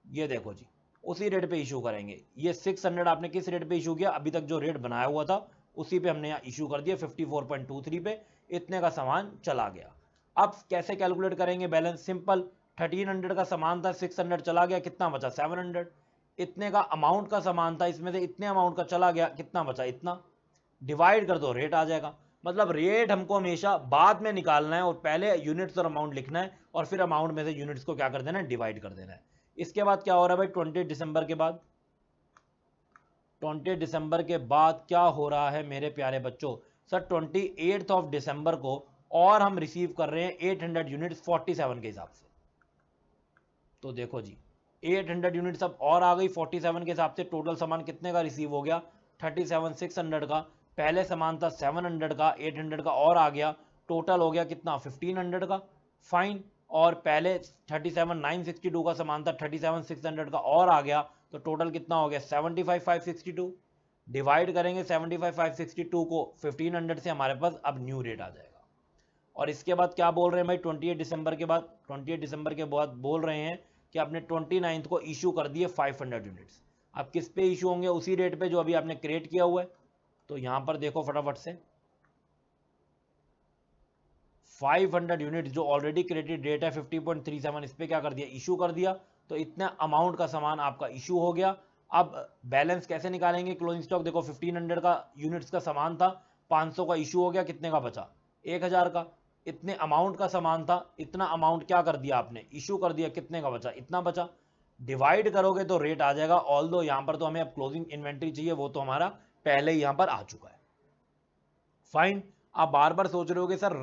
ये देखो जी उसी रेट पे इशू करेंगे। ये 600 आपने किस रेट पे इशू किया, अभी तक जो रेट बनाया हुआ था उसी पे हमने यहाँ इशू कर दिया 54.23 पे, इतने का सामान चला गया। अब कैसे कैलकुलेट करेंगे बैलेंस, सिंपल, 1300 का सामान था, 600 चला गया, कितना बचा 700। इतने का अमाउंट का सामान था, इसमें से इतने अमाउंट का चला गया, कितना बचा इतना, डिवाइड कर दो, रेट आ जाएगा। मतलब रेट हमको हमेशा बाद में निकालना है और पहले यूनिट्स और अमाउंट लिखना है, और फिर अमाउंट में से यूनिट्स को क्या कर देना है, डिवाइड कर देना है। इसके बाद क्या हो रहा है भाई 20 दिसंबर के बाद, 20 दिसंबर के बाद क्या हो रहा है मेरे प्यारे बच्चों, सर 28 दिसंबर को और हम रिसीव कर रहे हैं 800 यूनिट्स 47 के हिसाब से। तो देखो जी 800 यूनिट्स अब और आ गई 47 के हिसाब से, टोटल सामान कितने का रिसीव हो गया 37,600 का। पहले सामान था 700 का, 800 का और आ गया, टोटल हो गया कितना 1500 का, फाइन। और पहले 37,962 का सामान था, 37,600 का और आ गया, तो टोटल कितना हो गया 75,562। डिवाइड करेंगे 75,562 को 1500 से, हमारे पास अब न्यू रेट आ जाएगा। और इसके बाद क्या बोल रहे हैं भाई 28 दिसंबर के बाद, 28 दिसंबर के बाद बोल रहे हैं कि आपने 29 को इशू कर दिए 500 यूनिट्स। अब किस पे इशू होंगे, उसी रेट पे जो अभी आपने क्रिएट किया हुआ है। तो यहां पर देखो फटाफट से 500 यूनिट जो ऑलरेडी क्रेडिट डेट है 50.37, इस पे क्या कर दिया, इशू कर दिया। तो इतना अमाउंट का सामान आपका इशू हो गया। अब बैलेंस कैसे निकालेंगे, क्लोजिंग स्टॉक देखो 1500 का यूनिट्स का सामान था, 500 का इशू हो गया, कितने का बचा, 1000 का। इतने अमाउंट का सामान था, इतना अमाउंट क्या कर दिया आपने, इशू कर दिया, कितने का बचा, इतना बचा। डिवाइड करोगे तो रेट आ जाएगा। ऑल दो यहां पर तो हमें अब क्लोजिंग इन्वेंट्री चाहिए, वो तो हमारा पहले ही यहां पर आ चुका है। फाइन। आप बार बार सोच रहे हो कि सर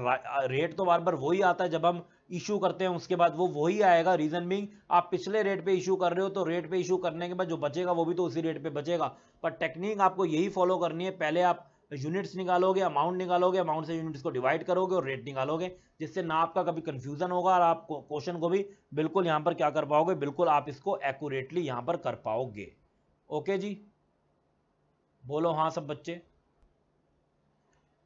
रेट तो बार बार वही आता है जब हम इशू करते हैं, उसके बाद वो वही आएगा। रीजन बीइंग आप पिछले रेट पे इशू कर रहे हो, तो रेट पे इशू करने के बाद जो बचेगा वो भी तो उसी रेट पे बचेगा। पर टेक्निक आपको यही फॉलो करनी है, पहले आप यूनिट्स निकालोगे, अमाउंट निकालोगे, अमाउंट से यूनिट्स को डिवाइड करोगे और रेट निकालोगे, जिससे ना आपका कभी कंफ्यूजन होगा और आप क्वेश्चन को भी बिल्कुल यहां पर क्या कर पाओगे, बिल्कुल आप इसको एक्यूरेटली यहां पर कर पाओगे। ओके जी, बोलो हाँ सब बच्चे।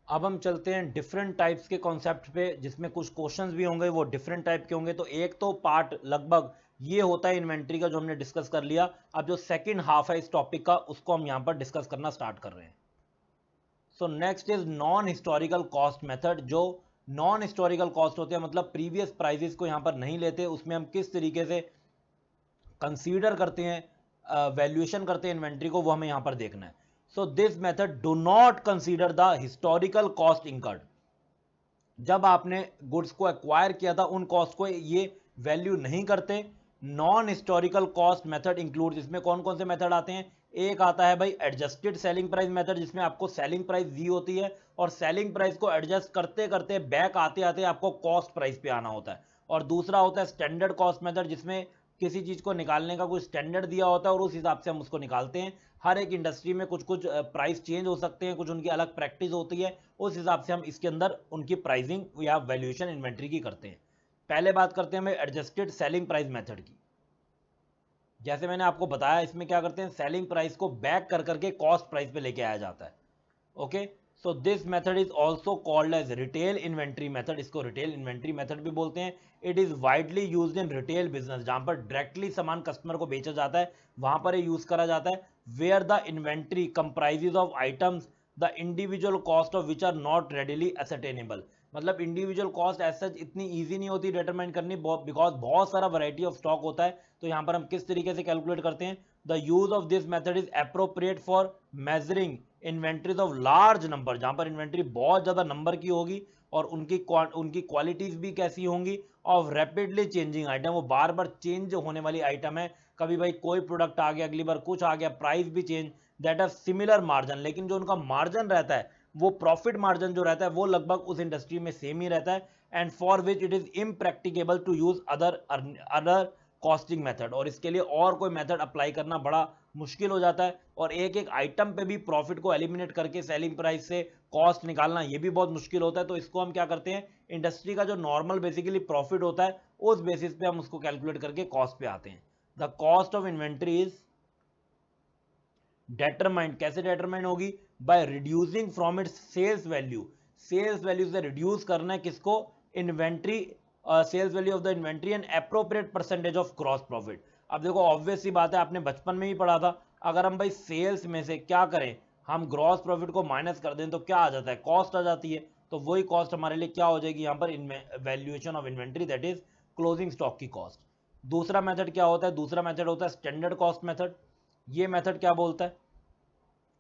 अब हम चलते हैं डिफरेंट टाइप्स के कॉन्सेप्ट पे, जिसमें कुछ क्वेश्चंस भी होंगे वो डिफरेंट टाइप के होंगे। तो एक तो पार्ट लगभग ये होता है इन्वेंट्री का, जो हमने डिस्कस कर लिया। अब जो सेकंड हाफ है इस टॉपिक का, उसको हम यहां पर डिस्कस करना स्टार्ट कर रहे हैं। So next is non historical cost method. जो नॉन हिस्टोरिकल कॉस्ट होते हैं, मतलब प्रीवियस प्राइजेस को यहां पर नहीं लेते, उसमें हम किस तरीके से कंसीडर करते हैं, वैल्यूएशन करते हैं इन्वेंट्री को, वो हमें यहां पर देखना है। सो this method do not consider the historical cost incurred. जब आपने गुड्स को एक्वायर किया था उन कॉस्ट को ये वैल्यू नहीं करते। Non historical cost method include, इसमें कौन कौन से मेथड आते हैं, एक आता है भाई एडजस्टेड सेलिंग प्राइस मेथड, जिसमें आपको सेलिंग प्राइस दी होती है और सेलिंग प्राइस को एडजस्ट करते करते बैक आते आते आपको कॉस्ट प्राइस पे आना होता है। और दूसरा होता है स्टैंडर्ड कॉस्ट मेथड, जिसमें किसी चीज को निकालने का कोई स्टैंडर्ड दिया होता है और उस हिसाब से हम उसको निकालते हैं। हर एक इंडस्ट्री में कुछ कुछ प्राइस चेंज हो सकते हैं, कुछ उनकी अलग प्रैक्टिस होती है, उस हिसाब से हम इसके अंदर उनकी प्राइसिंग या वैल्यूएशन इन्वेंट्री की करते हैं। पहले बात करते हैं एडजस्टेड सेलिंग प्राइस मेथड की। जैसे मैंने आपको बताया, इसमें क्या करते हैं, सेलिंग प्राइस को बैक कर करके कॉस्ट प्राइस पे लेके आया जाता है। Okay, so this method is also called as retail inventory method. इसको रिटेल इन्वेंट्री मेथड भी बोलते हैं। It is widely used in retail business, जहां पर डायरेक्टली सामान कस्टमर को बेचा जाता है, वहां पर ये यूज करा जाता है। Where the inventory comprises of items the individual cost of which are not readily ascertainable. मतलब इंडिविजुअल कॉस्ट एज सच इतनी ईजी नहीं होती डिटरमाइन करनी, बिकॉज बहुत सारा वैरायटी ऑफ स्टॉक होता है। तो यहां पर हम किस तरीके से कैलकुलेट करते हैं, the use of this method is appropriate for measuring inventories of large number, जहां पर इन्वेंट्री बहुत ज्यादा नंबर की होगी और उनकी क्वालिटीज भी कैसी होंगी, ऑफ रैपिडली चेंजिंग आइटम, वो बार बार चेंज होने वाली आइटम है। कभी भाई कोई प्रोडक्ट आ गया, अगली बार कुछ आ गया, प्राइस भी change, that are similar margin, लेकिन जो उनका मार्जिन रहता है, वो प्रॉफिट मार्जिन जो रहता है, वो लगभग उस इंडस्ट्री में सेम ही रहता है। And for which it is impracticable to use other costing method, और इसके लिए और कोई मेथड अप्लाई करना बड़ा मुश्किल हो जाता है। और एक एक आइटम पे भी प्रॉफिट को एलिमिनेट करके सेलिंग प्राइस से कॉस्ट निकालना, ये भी बहुत मुश्किल होता है। तो इसको हम क्या करते हैं, इंडस्ट्री का जो नॉर्मल बेसिकली प्रॉफिट होता है, उस बेसिस पे हम उसको कैलकुलेट करके कॉस्ट पे आते हैं। The cost of inventory is determined, कैसे डेटरमाइंड होगी, by reducing from its sales value. Sales value से रिड्यूस करना है किसको, inventory, sales value of the inventory and appropriate percentage of gross profit. अब देखो ऑब्वियस सी बात है, आपने बचपन में ही पढ़ा था, अगर हम भाई सेल्स में से क्या करें, हम ग्रॉस प्रॉफिट को माइनस कर दें तो क्या आ जाता है, कॉस्ट आ जाती है। तो वही कॉस्ट हमारे लिए क्या हो जाएगी यहाँ पर, valuation of inventory, that is closing stock की कॉस्ट। दूसरा मेथड क्या होता है, दूसरा मेथड होता है स्टैंडर्ड कॉस्ट मेथड। ये मेथड क्या बोलता है,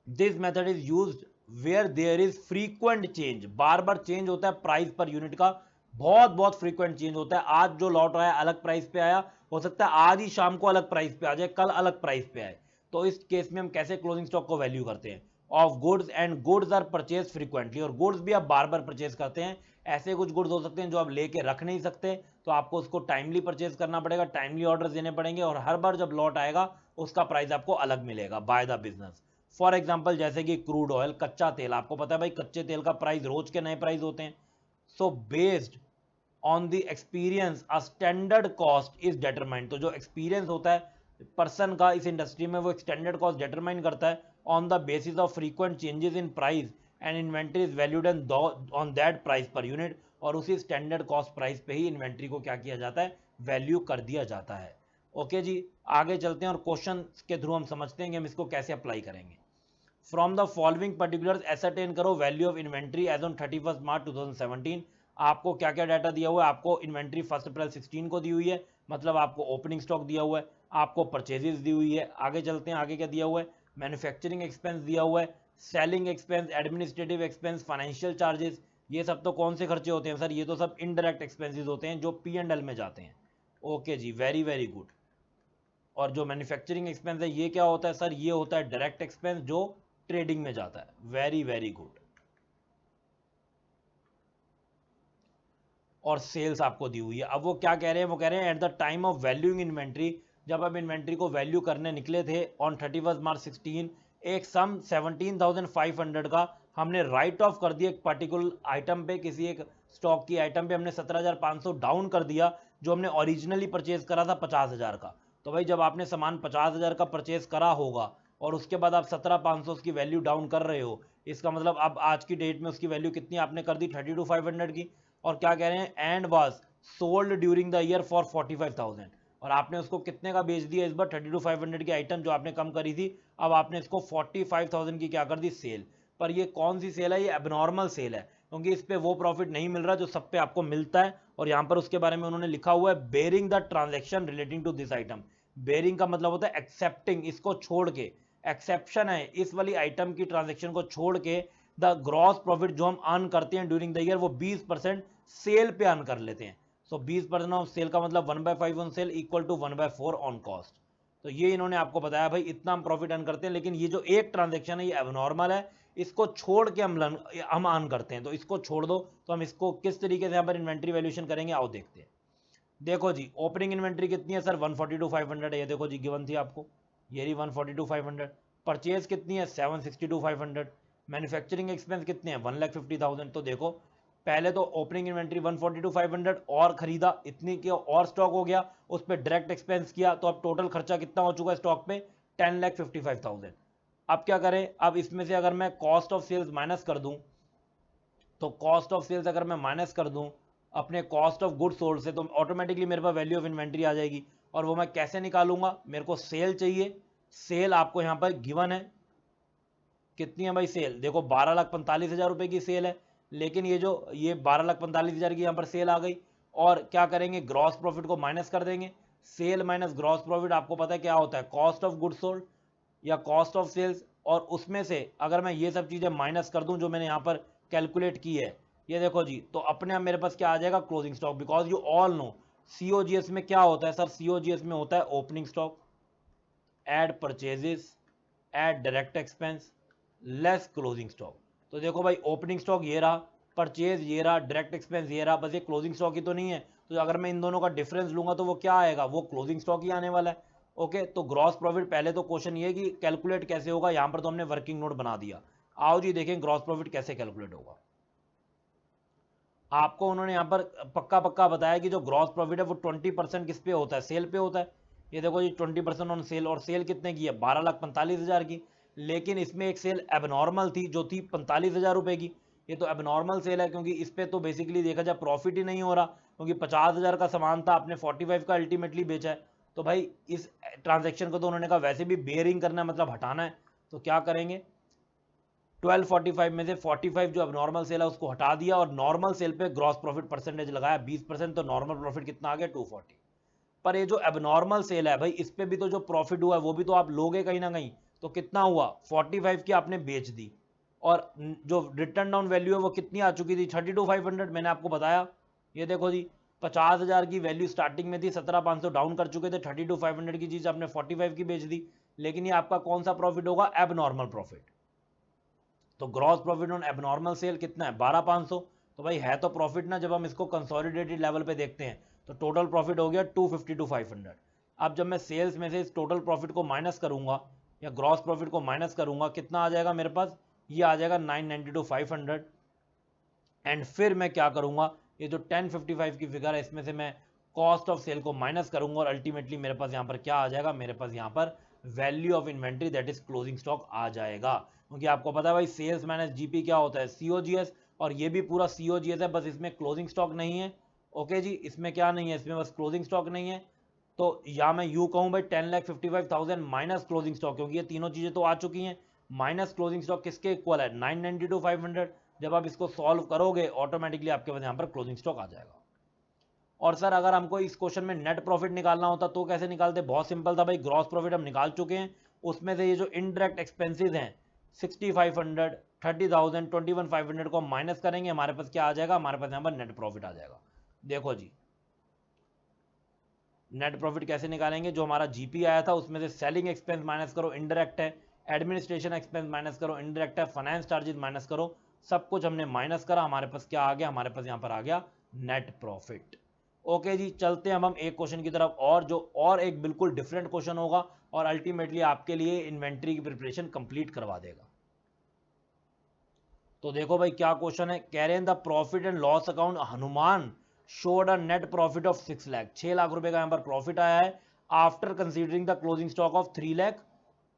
this method is used where there is frequent change, बार बार चेंज होता है प्राइस पर यूनिट का, बहुत बहुत फ्रीक्वेंट चेंज होता है। आज जो लॉट आया अलग प्राइस पे आया, हो सकता है आज ही शाम को अलग प्राइस पे आ जाए, कल अलग प्राइस पे आए। तो इस केस में हम कैसे क्लोजिंग स्टॉक को वैल्यू करते हैं, of goods, and goods are purchase frequently, और गुड्स भी आप बार बार परचेज करते हैं। ऐसे कुछ गुड्स हो सकते हैं जो आप लेके रख नहीं सकते, तो आपको उसको टाइमली परचेज करना पड़ेगा, टाइमली ऑर्डर देने पड़ेंगे, और हर बार जब लॉट आएगा उसका प्राइस आपको अलग मिलेगा by the business. For example जैसे कि क्रूड ऑयल, कच्चा तेल, आपको पता है भाई कच्चे तेल का प्राइस रोज के नए प्राइस होते हैं। So based on the experience a standard cost is determined, तो जो एक्सपीरियंस होता है पर्सन का इस इंडस्ट्री में, वो एक स्टैंडर्ड कॉस्ट डिटरमाइन करता है on the basis of frequent changes in price and inventory is valued on that price per unit, और उसी स्टैंडर्ड कॉस्ट प्राइस पे ही इन्वेंट्री को क्या किया जाता है, वैल्यू कर दिया जाता है। ओके जी, आगे चलते हैं और क्वेश्चन के थ्रू हम समझते हैं कि हम इसको कैसे अप्लाई करेंगे। From the following particulars ascertain करो value of inventory as on 31 March 2017। आपको क्या क्या डाटा दिया हुआ है, आपको इन्वेंट्री 1 अप्रैल 16 को दी हुई है, मतलब आपको ओपनिंग स्टॉक दिया हुआ है, आपको परचेजेस दी हुई है। आगे चलते हैं, आगे क्या दिया हुआ है, मैन्युफैक्चरिंग एक्सपेंस दिया हुआ है, selling expense, administrative expense, financial charges. ये सब तो कौन से खर्चे होते हैं सर, ये तो सब इनडायरेक्ट एक्सपेंसेस होते हैं जो P&L में जाते हैं। ओके जी, वेरी वेरी गुड। और जो मैन्युफैक्चरिंग एक्सपेंस है ये क्या होता है सर, ये होता है डायरेक्ट एक्सपेंस जो ट्रेडिंग में जाता है। Very very good. और सेल्स आपको दी हुई है। अब वो क्या कह रहे हैं, वो कह रहे हैं at the time of valuing inventory, जब आप इन्वेंट्री को वैल्यू करने निकले थे ऑन 31 मार्च 16, एक सम 17,500 का हमने राइट ऑफ कर दिया एक पर्टिकुलर आइटम पे, किसी एक स्टॉक की आइटम पे हमने 17,500 डाउन कर दिया, जो हमने ओरिजिनली परचेज करा था 50,000 का। तो भाई जब आपने सामान 50,000 का परचेज करा होगा और उसके बाद आप 17,500 उसकी वैल्यू डाउन कर रहे हो, इसका मतलब अब आज की डेट में उसकी वैल्यू कितनी आपने कर दी, 32,500 की। और क्या कह रहे हैं, and was sold during the year for 45,000, और आपने उसको कितने का बेच दिया इस बार, 32,500 की आइटम जो आपने कम करी थी, अब आपने इसको 45,000 की क्या कर दी, सेल। पर ये कौन सी सेल है, ये एबनॉर्मल सेल है, क्योंकि इस पे वो प्रॉफिट नहीं मिल रहा जो सब पे आपको मिलता है। और यहाँ पर उसके बारे में उन्होंने लिखा हुआ है, bearing the transaction relating to this item. Bearing का मतलब होता है एक्सेप्टिंग, इसको छोड़ के, एक्सेप्शन है इस वाली आइटम की ट्रांजेक्शन को छोड़ के, द ग्रॉस प्रॉफिट जो हम अर्न करते हैं ड्यूरिंग द ईयर वो 20% सेल पे अर्न कर लेते हैं। सो 20% ऑफ सेल का मतलब 1/5 on sale equal to 1/4 on cost. तो ये इन्होंने आपको बताया भाई इतना हम प्रॉफिट अर्न करते हैं, लेकिन ये जो एक ट्रांजेक्शन है ये एबनॉर्मल है, इसको छोड़ के हम अर्न करते हैं। तो इसको छोड़ दो, तो हम इसको किस तरीके से यहाँ पर इन्वेंट्री वैल्यूएशन करेंगे, आओ देखते हैं। देखो जी, ओपनिंग इन्वेंट्री कितनी है सर, 142,500 है, ये देखो जी गिवन थी आपको, ये रही 142,500। परचेज कितनी है, 762,500। मैन्युफैक्चरिंग एक्सपेंस कितने हैं, 1,50,000। तो देखो पहले तो ओपनिंग इन्वेंट्री 142,500 और खरीदा, इतनी की और स्टॉक हो गया, उस पर डायरेक्ट एक्सपेंस किया, तो अब टोटल खर्चा कितना हो चुका है स्टॉक पे, 10,55,000। अब क्या करें, अब इसमें से अगर मैं कॉस्ट ऑफ सेल्स माइनस कर दूं, तो कॉस्ट ऑफ सेल्स अगर मैं माइनस कर दूं अपने कॉस्ट ऑफ गुड सोल्ड से, तो ऑटोमेटिकली मेरे पास वैल्यू ऑफ इन्वेंट्री आ जाएगी। और वो मैं कैसे निकालूंगा, मेरे को सेल चाहिए, सेल आपको यहाँ पर गिवन है, कितनी है भाई सेल, देखो 12,45,000 रुपए की सेल है, लेकिन ये 12,45,000 की यहाँ पर सेल आ गई। और क्या करेंगे, ग्रॉस प्रॉफिट को माइनस कर देंगे, सेल माइनस ग्रॉस प्रॉफिट आपको पता है क्या होता है, कॉस्ट ऑफ गुड सोल्ड या कॉस्ट ऑफ सेल्स। और उसमें से अगर मैं ये सब चीज़ें माइनस कर दूं जो मैंने यहाँ पर कैलकुलेट की है, ये देखो जी, तो अपने आप मेरे पास क्या आ जाएगा, closing stock. Because you all know COGS में क्या होता है सर, सीओजीएस में होता है opening stock, add purchases, add direct expense, less closing stock. तो देखो भाई ओपनिंग स्टॉक ये रहा, परचेज ये रहा, डायरेक्ट एक्सपेंस ये रहा, बस ये क्लोजिंग स्टॉक ही तो नहीं है। तो अगर मैं इन दोनों का डिफरेंस लूंगा तो वो क्या आएगा, वो क्लोजिंग स्टॉक ही आने वाला है। ओके, तो ग्रॉस प्रॉफिट, पहले तो क्वेश्चन ये है कि कैलकुलेट कैसे होगा, यहाँ पर तो हमने वर्किंग नोट बना दिया। आओ जी देखें ग्रॉस प्रॉफिट कैसे कैलकुलेट होगा। आपको उन्होंने यहाँ पर पक्का पक्का बताया कि जो ग्रॉस प्रॉफिट है वो 20% किस पे होता है, सेल पे होता है। ये देखो जी 20% ऑन सेल, और सेल कितने की है, 12,45,000 की। लेकिन इसमें एक सेल एबनॉर्मल थी जो थी 45,000 रुपए की। ये तो एबनॉर्मल सेल है, क्योंकि इस पे तो बेसिकली देखा जाए प्रॉफिट ही नहीं हो रहा, क्योंकि 50,000 का सामान था, आपने 45 का अल्टीमेटली बेचा है। तो भाई इस ट्रांजेक्शन को तो उन्होंने कहा वैसे भी बेयरिंग करना है, मतलब हटाना है। तो क्या करेंगे, 1245 में से 45 जो अब नॉर्मल सेल है उसको हटा दिया, और नॉर्मल सेल पे ग्रॉस प्रॉफिट परसेंटेज लगाया 20%, तो नॉर्मल प्रॉफिट कितना आ गया, 240। पर ये जो एबनॉर्मल सेल है भाई, इस पे भी तो जो प्रॉफिट हुआ है वो भी तो आप लोगे कहीं ना कहीं। तो कितना हुआ, 45 की आपने बेच दी, और जो रिटर्न डाउन वैल्यू है वो कितनी आ चुकी थी, 32,500, मैंने आपको बताया। ये देखो जी, 50,000 की वैल्यू स्टार्टिंग में थी, 17,500 डाउन कर चुके थे, 32,500 की चीज आपने 45 की बेच दी। लेकिन ये आपका कौन सा प्रॉफिट होगा, एबनॉर्मल प्रॉफिट। तो gross profit on abnormal sale कितना है, 12,500। तो भाई है तो प्रॉफिट ना, जब हम इसको कंसोलिडेटेड लेवल पे देखते हैं तो टोटल प्रॉफिट हो गया 252,500। अब जब मैं सेल्स में से इस टोटल प्रॉफिट को माइनस करूंगा या ग्रॉस प्रॉफिट को माइनस करूंगा, कितना आ जाएगा मेरे पास, ये आ जाएगा 992,500। एंड फिर मैं क्या करूंगा, ये जो 1055 की फिगर है इसमें से मैं कॉस्ट ऑफ सेल को माइनस करूंगा, और अल्टीमेटली मेरे पास यहाँ पर क्या आ जाएगा, मेरे पास यहाँ पर value of inventory that is closing stock आ जाएगा। क्योंकि आपको पता है भाई सेल्स माइनस जीपी क्या होता है, सीओजीएस, और ये भी पूरा सीओजीएस है, बस इसमें क्लोजिंग स्टॉक नहीं है। ओके जी, इसमें क्या नहीं है, इसमें बस क्लोजिंग स्टॉक नहीं है। तो या मैं यू कहूँ भाई 10,55,000 माइनस क्लोजिंग स्टॉक, क्योंकि ये तीनों चीजें तो आ चुकी हैं, माइनस क्लोजिंग स्टॉक किसके इक्वल है 992 500। जब आप इसको सॉल्व करोगे ऑटोमेटिकली आपके पास यहाँ पर क्लोजिंग स्टॉक आ जाएगा। और सर अगर हमको इस क्वेश्चन में नेट प्रॉफिट निकालना होता तो कैसे निकालते? बहुत सिंपल था भाई, ग्रॉस प्रॉफिट हम निकाल चुके हैं, उसमें से ये जो इनडायरेक्ट एक्सपेंसेस हैं 6500 30,000 21,500 को हम माइनस करेंगे, हमारे पास क्या आ जाएगा? हमारे पास यहाँ पर नेट प्रॉफिट आ जाएगा। देखो जी नेट प्रॉफिट कैसे निकालेंगे? जो हमारा जीपी आया था उसमें से सेलिंग एक्सपेंस माइनस करो, इनडायरेक्ट है, एडमिनिस्ट्रेशन एक्सपेंस माइनस करो, इनडायरेक्ट है, फाइनेंस चार्जेस माइनस करो, सब कुछ हमने माइनस करा, हमारे पास क्या आ गया? हमारे पास यहाँ पर आ गया नेट प्रॉफिट। ओके जी, चलते हैं हम एक क्वेश्चन की तरफ और जो और एक बिल्कुल डिफरेंट क्वेश्चन होगा और अल्टीमेटली आपके लिए इन्वेंट्री की प्रिपरेशन कंप्लीट करवा देगा। तो देखो भाई क्या क्वेश्चन है, कह रहे हैं the profit and loss account Hanuman showed a net profit of 6 lakh, 6 lakh रुपए का यहाँ पर प्रॉफिट आया है after considering the closing stock of 3 lakh,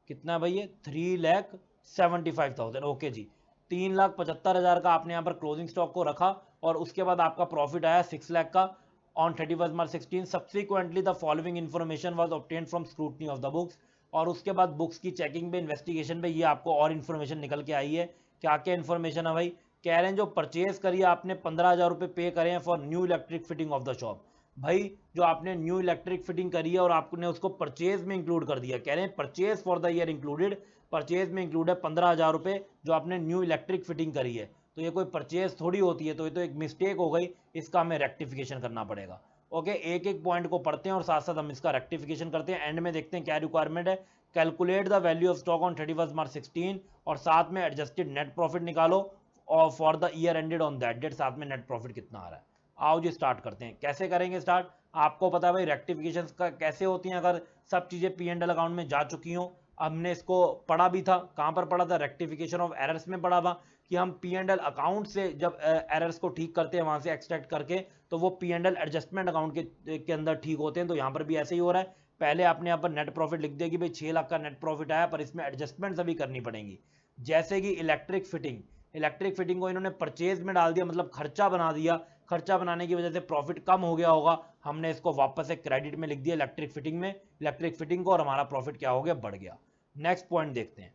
कितना भाई ये 3,75,000। ओके जी, 3,75,000 का आपने यहाँ पर क्लोजिंग स्टॉक को रखा और उसके बाद आपका प्रॉफिट आया 6 लाख का on 31 March 16। Subsequently the following information was obtained from scrutiny of the books, और उसके बाद बुक्स की चेकिंग पे इन्वेस्टिगेशन पे ये आपको और इन्फॉर्मेशन निकल के आई है। क्या क्या इन्फॉर्मेशन है भाई? कह रहे हैं जो परचेज करी आपने 15,000 रुपये पे करे हैं for new electric fitting of the shop. भाई जो आपने न्यू इलेक्ट्रिक फिटिंग करी है और आपने उसको परचेज में इंक्लूड कर दिया, कह रहे हैं purchase for the year included, purchase में इंक्लूड है 15,000 रुपये जो आपने न्यू इलेक्ट्रिक फिटिंग करी है। तो ये कोई परचेज थोड़ी होती है, तो ये तो एक मिस्टेक हो गई, इसका हमें रेक्टिफिकेशन करना पड़ेगा। ओके, एक एक पॉइंट को पढ़ते हैं और साथ साथ हम इसका रेक्टिफिकेशन करते हैं। एंड में देखते हैं क्या रिक्वायरमेंट है। Calculate the value of stock on 31 March 16 और साथ में एडजस्टेड नेट प्रॉफिट निकालो और for the year ended on that date, साथ में नेट प्रॉफिट कितना आ रहा है। आओ जी स्टार्ट करते हैं। कैसे करेंगे स्टार्ट? आपको पता है भाई रेक्टिफिकेशन का कैसे होती हैं, अगर सब चीज़ें पी एंड एल अकाउंट में जा चुकी हों। हमने इसको पढ़ा भी था, कहाँ पर पढ़ा था? रेक्टिफिकेशन ऑफ एरर्स में पढ़ा था कि हम पी एंड एल अकाउंट से जब एरर्स को ठीक करते हैं वहाँ से एक्सट्रैक्ट करके, तो वो P and L adjustment account के अंदर ठीक होते हैं। तो यहाँ पर भी ऐसे ही हो रहा है। पहले आपने यहाँ पर नेट प्रॉफिट लिख दिया कि भाई 6 लाख का नेट प्रॉफिट आया, पर इसमें एडजस्टमेंट अभी करनी पड़ेंगी। जैसे कि इलेक्ट्रिक फिटिंग, इलेक्ट्रिक फिटिंग को इन्होंने परचेज में डाल दिया, मतलब खर्चा बना दिया, खर्चा बनाने की वजह से प्रॉफिट कम हो गया होगा, हमने इसको वापस से क्रेडिट में लिख दिया इलेक्ट्रिक फिटिंग में, इलेक्ट्रिक फिटिंग को, और हमारा प्रॉफिट क्या हो गया? बढ़ गया। नेक्स्ट पॉइंट देखते हैं।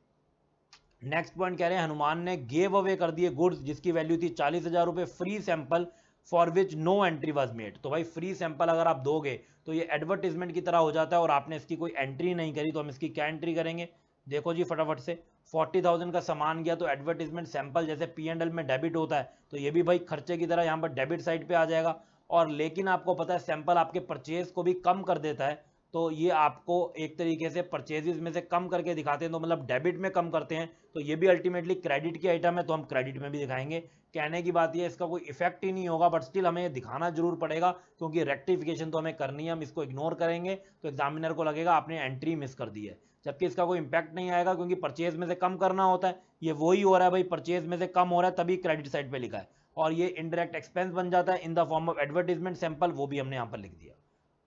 नेक्स्ट पॉइंट कह रहे हैं हनुमान ने गेव अवे कर दिए गुड्स जिसकी वैल्यू थी 40,000 रुपए free sample for which no entry was made. तो भाई फ्री सैंपल अगर आप दोगे तो ये एडवर्टीजमेंट की तरह हो जाता है और आपने इसकी कोई एंट्री नहीं करी, तो हम इसकी क्या एंट्री करेंगे? देखो जी फटाफट से, 40,000 का सामान गया तो एडवर्टीजमेंट सैंपल जैसे पी एंड एल में डेबिट होता है, तो ये भी भाई खर्चे की तरह यहाँ पर डेबिट साइड पे आ जाएगा। और लेकिन आपको पता है सैंपल आपके परचेज को भी कम कर देता है, तो ये आपको एक तरीके से परचेजेस में से कम करके दिखाते हैं, तो मतलब डेबिट में कम करते हैं, तो ये भी अल्टीमेटली क्रेडिट की आइटम है, तो हम क्रेडिट में भी दिखाएंगे। कहने की बात ये इसका कोई इफेक्ट ही नहीं होगा, बट स्टिल हमें ये दिखाना जरूर पड़ेगा क्योंकि रेक्टिफिकेशन तो हमें करनी है। हम इसको इग्नोर करेंगे तो एग्जामिनर को लगेगा आपने एंट्री मिस कर दी है, जबकि इसका कोई इंपैक्ट नहीं आएगा क्योंकि परचेज में से कम करना होता है। ये वही हो रहा है भाई, परचेज में से कम हो रहा है तभी क्रेडिट साइड पे लिखा है, और ये इनडायरेक्ट एक्सपेंस बन जाता है in the form of advertisement sample, वो भी हमने यहाँ पर लिख दिया।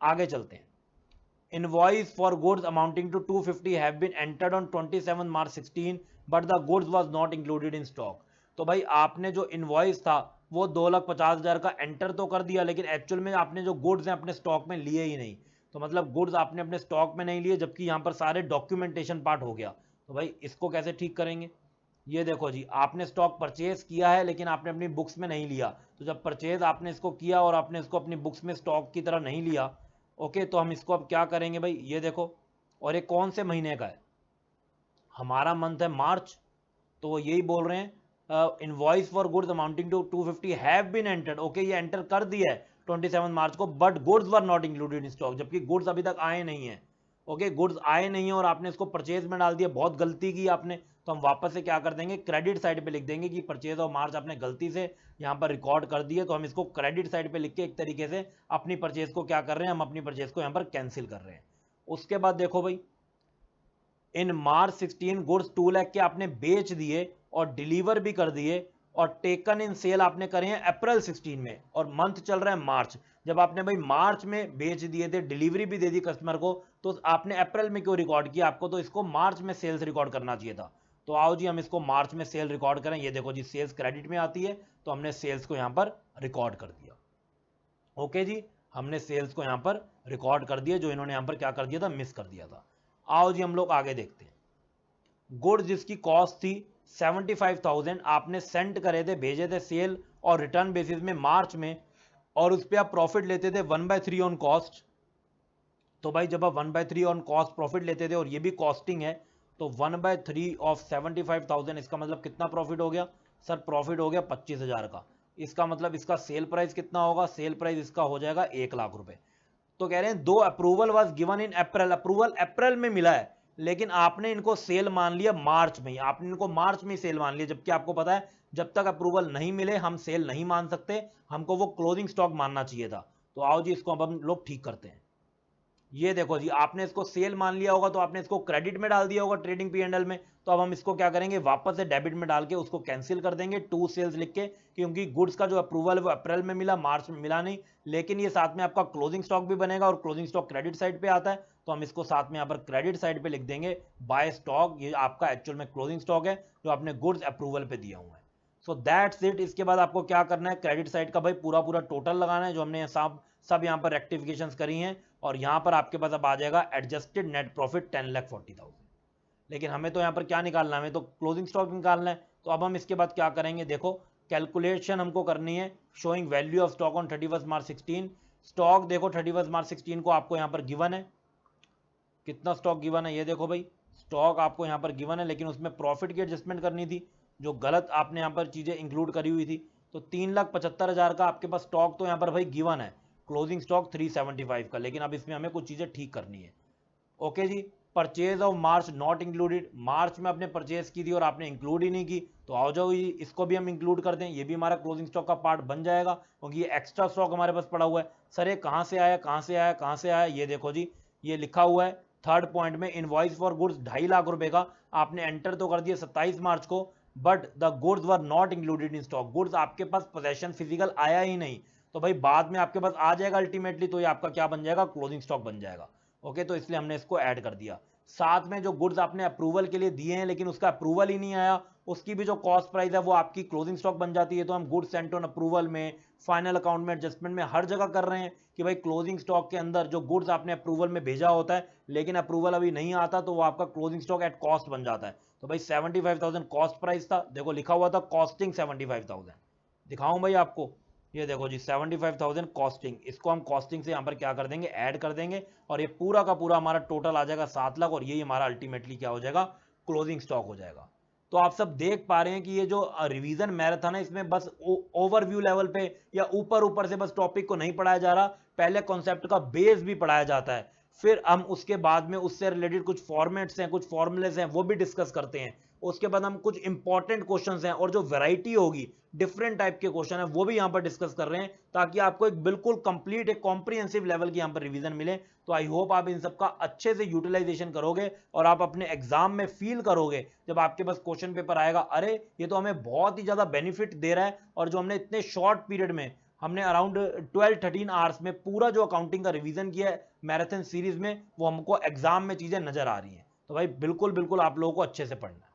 आगे चलते हैं। Invoice for goods amounting to 250 have been entered on 27 March 16 but the goods was not included in stock। तो भाई आपने जो इनवॉइस था वो 2,50,000 का एंटर तो कर दिया, लेकिन एक्चुअल में आपने जो गुड्स हैं अपने स्टॉक में लिए ही नहीं। तो मतलब गुड्स आपने अपने स्टॉक में नहीं लिए, जबकि यहाँ पर सारे डॉक्यूमेंटेशन पार्ट हो गया। तो भाई इसको कैसे ठीक करेंगे? ये देखो जी, आपने स्टॉक परचेज किया है लेकिन आपने अपनी बुक्स में नहीं लिया, तो जब परचेज आपने इसको किया और आपने इसको अपनी बुक्स में स्टॉक की तरह नहीं लिया, ओके, तो हम इसको अब क्या करेंगे भाई? ये देखो, और ये कौन से महीने का है? हमारा मंथ है मार्च, तो वो यही बोल रहे हैं invoice for goods amounting to 250 have been entered. Okay, ये एंटर कर दिया है 27 मार्च को, but goods were not included in stock, जबकि गुड्स अभी तक आए नहीं है। ओके, गुड्स आए नहीं है और आपने इसको परचेज में डाल दिया, बहुत गलती की आपने। तो हम वापस से क्या कर देंगे? क्रेडिट साइड पे लिख देंगे कि परचेज ऑफ मार्च आपने गलती से यहाँ पर रिकॉर्ड कर दिए, तो हम इसको क्रेडिट साइड पे लिख के एक तरीके से अपनी परचेज को क्या कर रहे हैं? हम अपनी परचेज को यहाँ पर कैंसिल कर रहे हैं। उसके बाद देखो भाई, इन मार्च 16 गुड्स 2 लाख के आपने बेच दिए और डिलीवर भी कर दिए, और टेकन इन सेल आपने करे हैं अप्रैल 16 में, और मंथ चल रहा है मार्च। जब आपने भाई मार्च में बेच दिए थे, डिलीवरी भी दे दी कस्टमर को, तो आपने अप्रैल में क्यों रिकॉर्ड किया? आपको तो इसको मार्च में सेल्स रिकॉर्ड करना चाहिए था। तो आओ जी हम इसको मार्च में सेल रिकॉर्ड करें। ये देखो जी, सेल्स क्रेडिट में आती है, तो हमने सेल्स को यहाँ पर रिकॉर्ड कर दिया। ओके जी, हमने सेल्स को यहाँ पर रिकॉर्ड कर दिया, जो इन्होंने यहाँ पर क्या कर दिया था? मिस कर दिया था। आओ जी हम लोग आगे देखते हैं। गुड्स जिसकी कॉस्ट थी 75,000, आपने सेंड करे थे, भेजे थे सेल और रिटर्न बेसिस में मार्च में, और उस पर आप प्रॉफिट लेते थे 1/3 ऑन कॉस्ट। तो भाई जब आप 1/3 ऑन कॉस्ट प्रॉफिट लेते थे और ये भी कॉस्टिंग है, तो 1/3 ऑफ 75,000, इसका मतलब कितना प्रॉफिट हो गया सर? प्रॉफिट हो गया 25,000 का। इसका मतलब इसका सेल प्राइस कितना होगा? सेल प्राइस इसका हो जाएगा 1,00,000 रुपए। तो कह रहे हैं दो approval was given in April, approval अप्रैल में मिला है, लेकिन आपने इनको सेल मान लिया मार्च में ही, आपने इनको मार्च में सेल मान लिया, जबकि आपको पता है जब तक अप्रूवल नहीं मिले हम सेल नहीं मान सकते, हमको वो क्लोजिंग स्टॉक मानना चाहिए था। तो आओ जी इसको अब हम लोग ठीक करते हैं। ये देखो जी, आपने इसको सेल मान लिया होगा तो आपने इसको क्रेडिट में डाल दिया होगा ट्रेडिंग P&L में, तो अब हम इसको क्या करेंगे, वापस से डेबिट में डाल के उसको कैंसिल कर देंगे, टू सेल्स लिख के, क्योंकि गुड्स का जो अप्रूवल है वो अप्रैल में मिला, मार्च में मिला नहीं। लेकिन ये साथ में आपका क्लोजिंग स्टॉक भी बनेगा और क्लोजिंग स्टॉक क्रेडिट साइड पे आता है, तो हम इसको साथ में यहाँ पर क्रेडिट साइड पे लिख देंगे बाय स्टॉक। ये आपका एक्चुअल में क्लोजिंग स्टॉक है जो आपने गुड्स अप्रूवल पे दिया हुआ है। So that's it. इसके बाद आपको क्या करना है, क्रेडिट साइड का भाई पूरा पूरा टोटल लगाना है जो हमने सब यहाँ पर रेक्टिफिकेशन करी हैं, और यहाँ पर आपके पास अब आ जाएगा एडजस्टेड नेट प्रॉफिट 10,40,000। लेकिन हमें तो यहाँ पर क्या निकालना है, हमें तो क्लोजिंग स्टॉक निकालना है। तो अब हम इसके बाद क्या करेंगे, देखो कैलकुलेशन हमको करनी है, showing value of stock on 31 March 16। Stock देखो 31 मार्च 16 को आपको यहाँ पर गिवन है, कितना स्टॉक गिवन है, ये देखो भाई स्टॉक आपको यहाँ पर गिवन है, लेकिन उसमें प्रॉफिट की एडजस्टमेंट करनी थी, जो गलत आपने यहाँ पर चीजें इंक्लूड करी हुई थी। तो 3,75,000 का आपके पास स्टॉक तो यहाँ पर भाई गिवन है, क्लोजिंग स्टॉक 375 का, लेकिन अब इसमें हमें कुछ चीजें ठीक करनी है। ओके जी, purchase of March not included, मार्च में आपने परचेज की थी और आपने इंक्लूड ही नहीं की, तो आओ जाओ जी इसको भी हम इंक्लूड कर दें, ये भी हमारा क्लोजिंग स्टॉक का पार्ट बन जाएगा, क्योंकि ये एक्स्ट्रा स्टॉक हमारे पास पड़ा हुआ है। सर ये कहाँ से आया, कहाँ से आया, कहाँ से आया, ये देखो जी ये लिखा हुआ है थर्ड पॉइंट में, इनवॉइस फॉर गुड्स 2.5 लाख रुपए का आपने एंटर तो कर दिया 27 मार्च को, but the goods were not included in stock, goods आपके पास पोजेशन फिजिकल आया ही नहीं, तो भाई बाद में आपके पास आ जाएगा अल्टीमेटली, तो ये आपका क्या बन जाएगा, क्लोजिंग स्टॉक बन जाएगा। ओके, तो इसलिए हमने इसको ऐड कर दिया। साथ में जो गुड्स आपने अप्रूवल के लिए दिए हैं लेकिन उसका अप्रूवल ही नहीं आया, उसकी भी जो कॉस्ट प्राइस है वो आपकी क्लोजिंग स्टॉक बन जाती है। तो हम गुड्स सेंट ऑन अप्रूवल में, फाइनल अकाउंट में, एडजस्टमेंट में, हर जगह कर रहे हैं कि भाई क्लोजिंग स्टॉक के अंदर जो गुड्स आपने अप्रूवल में भेजा होता है लेकिन अप्रूवल अभी नहीं आता, तो वो आपका क्लोजिंग स्टॉक एट कॉस्ट बन जाता है। तो भाई 75,000 कॉस्ट प्राइस था, देखो लिखा हुआ था कॉस्टिंग 75,000, दिखाऊं भाई आपको, ये देखो जी 75,000 कॉस्टिंग, इसको हम कॉस्टिंग से यहाँ पर क्या कर देंगे, ऐड कर देंगे, और ये पूरा का पूरा हमारा टोटल आ जाएगा 7 लाख, और यही हमारा अल्टीमेटली क्या हो जाएगा, क्लोजिंग स्टॉक हो जाएगा। तो आप सब देख पा रहे हैं कि ये जो रिवीजन मैराथन है इसमें बस ओवरव्यू लेवल पे या ऊपर ऊपर से बस टॉपिक को नहीं पढ़ाया जा रहा, पहले कॉन्सेप्ट का बेस भी पढ़ाया जाता है, फिर हम उसके बाद में उससे रिलेटेड कुछ फॉर्मेट्स हैं, कुछ फॉर्मूलेस हैं, वो भी डिस्कस करते हैं। उसके बाद हम कुछ इंपॉर्टेंट क्वेश्चंस हैं और जो वैरायटी होगी, डिफरेंट टाइप के क्वेश्चन है, वो भी यहाँ पर डिस्कस कर रहे हैं, ताकि आपको एक बिल्कुल कंप्लीट, एक कॉम्प्रिहेंसिव लेवल की यहाँ पर रिवीजन मिले। तो आई होप आप इन सब का अच्छे से यूटिलाइजेशन करोगे और आप अपने एग्जाम में फील करोगे जब आपके पास क्वेश्चन पेपर आएगा, अरे ये तो हमें बहुत ही ज्यादा बेनिफिट दे रहा है, और जो हमने इतने शॉर्ट पीरियड में, हमने अराउंड 12-13 आवर्स में पूरा जो अकाउंटिंग का रिवीजन किया है मैराथन सीरीज में, वो हमको एग्जाम में चीजें नजर आ रही हैं। तो भाई बिल्कुल बिल्कुल आप लोगों को अच्छे से पढ़ना है।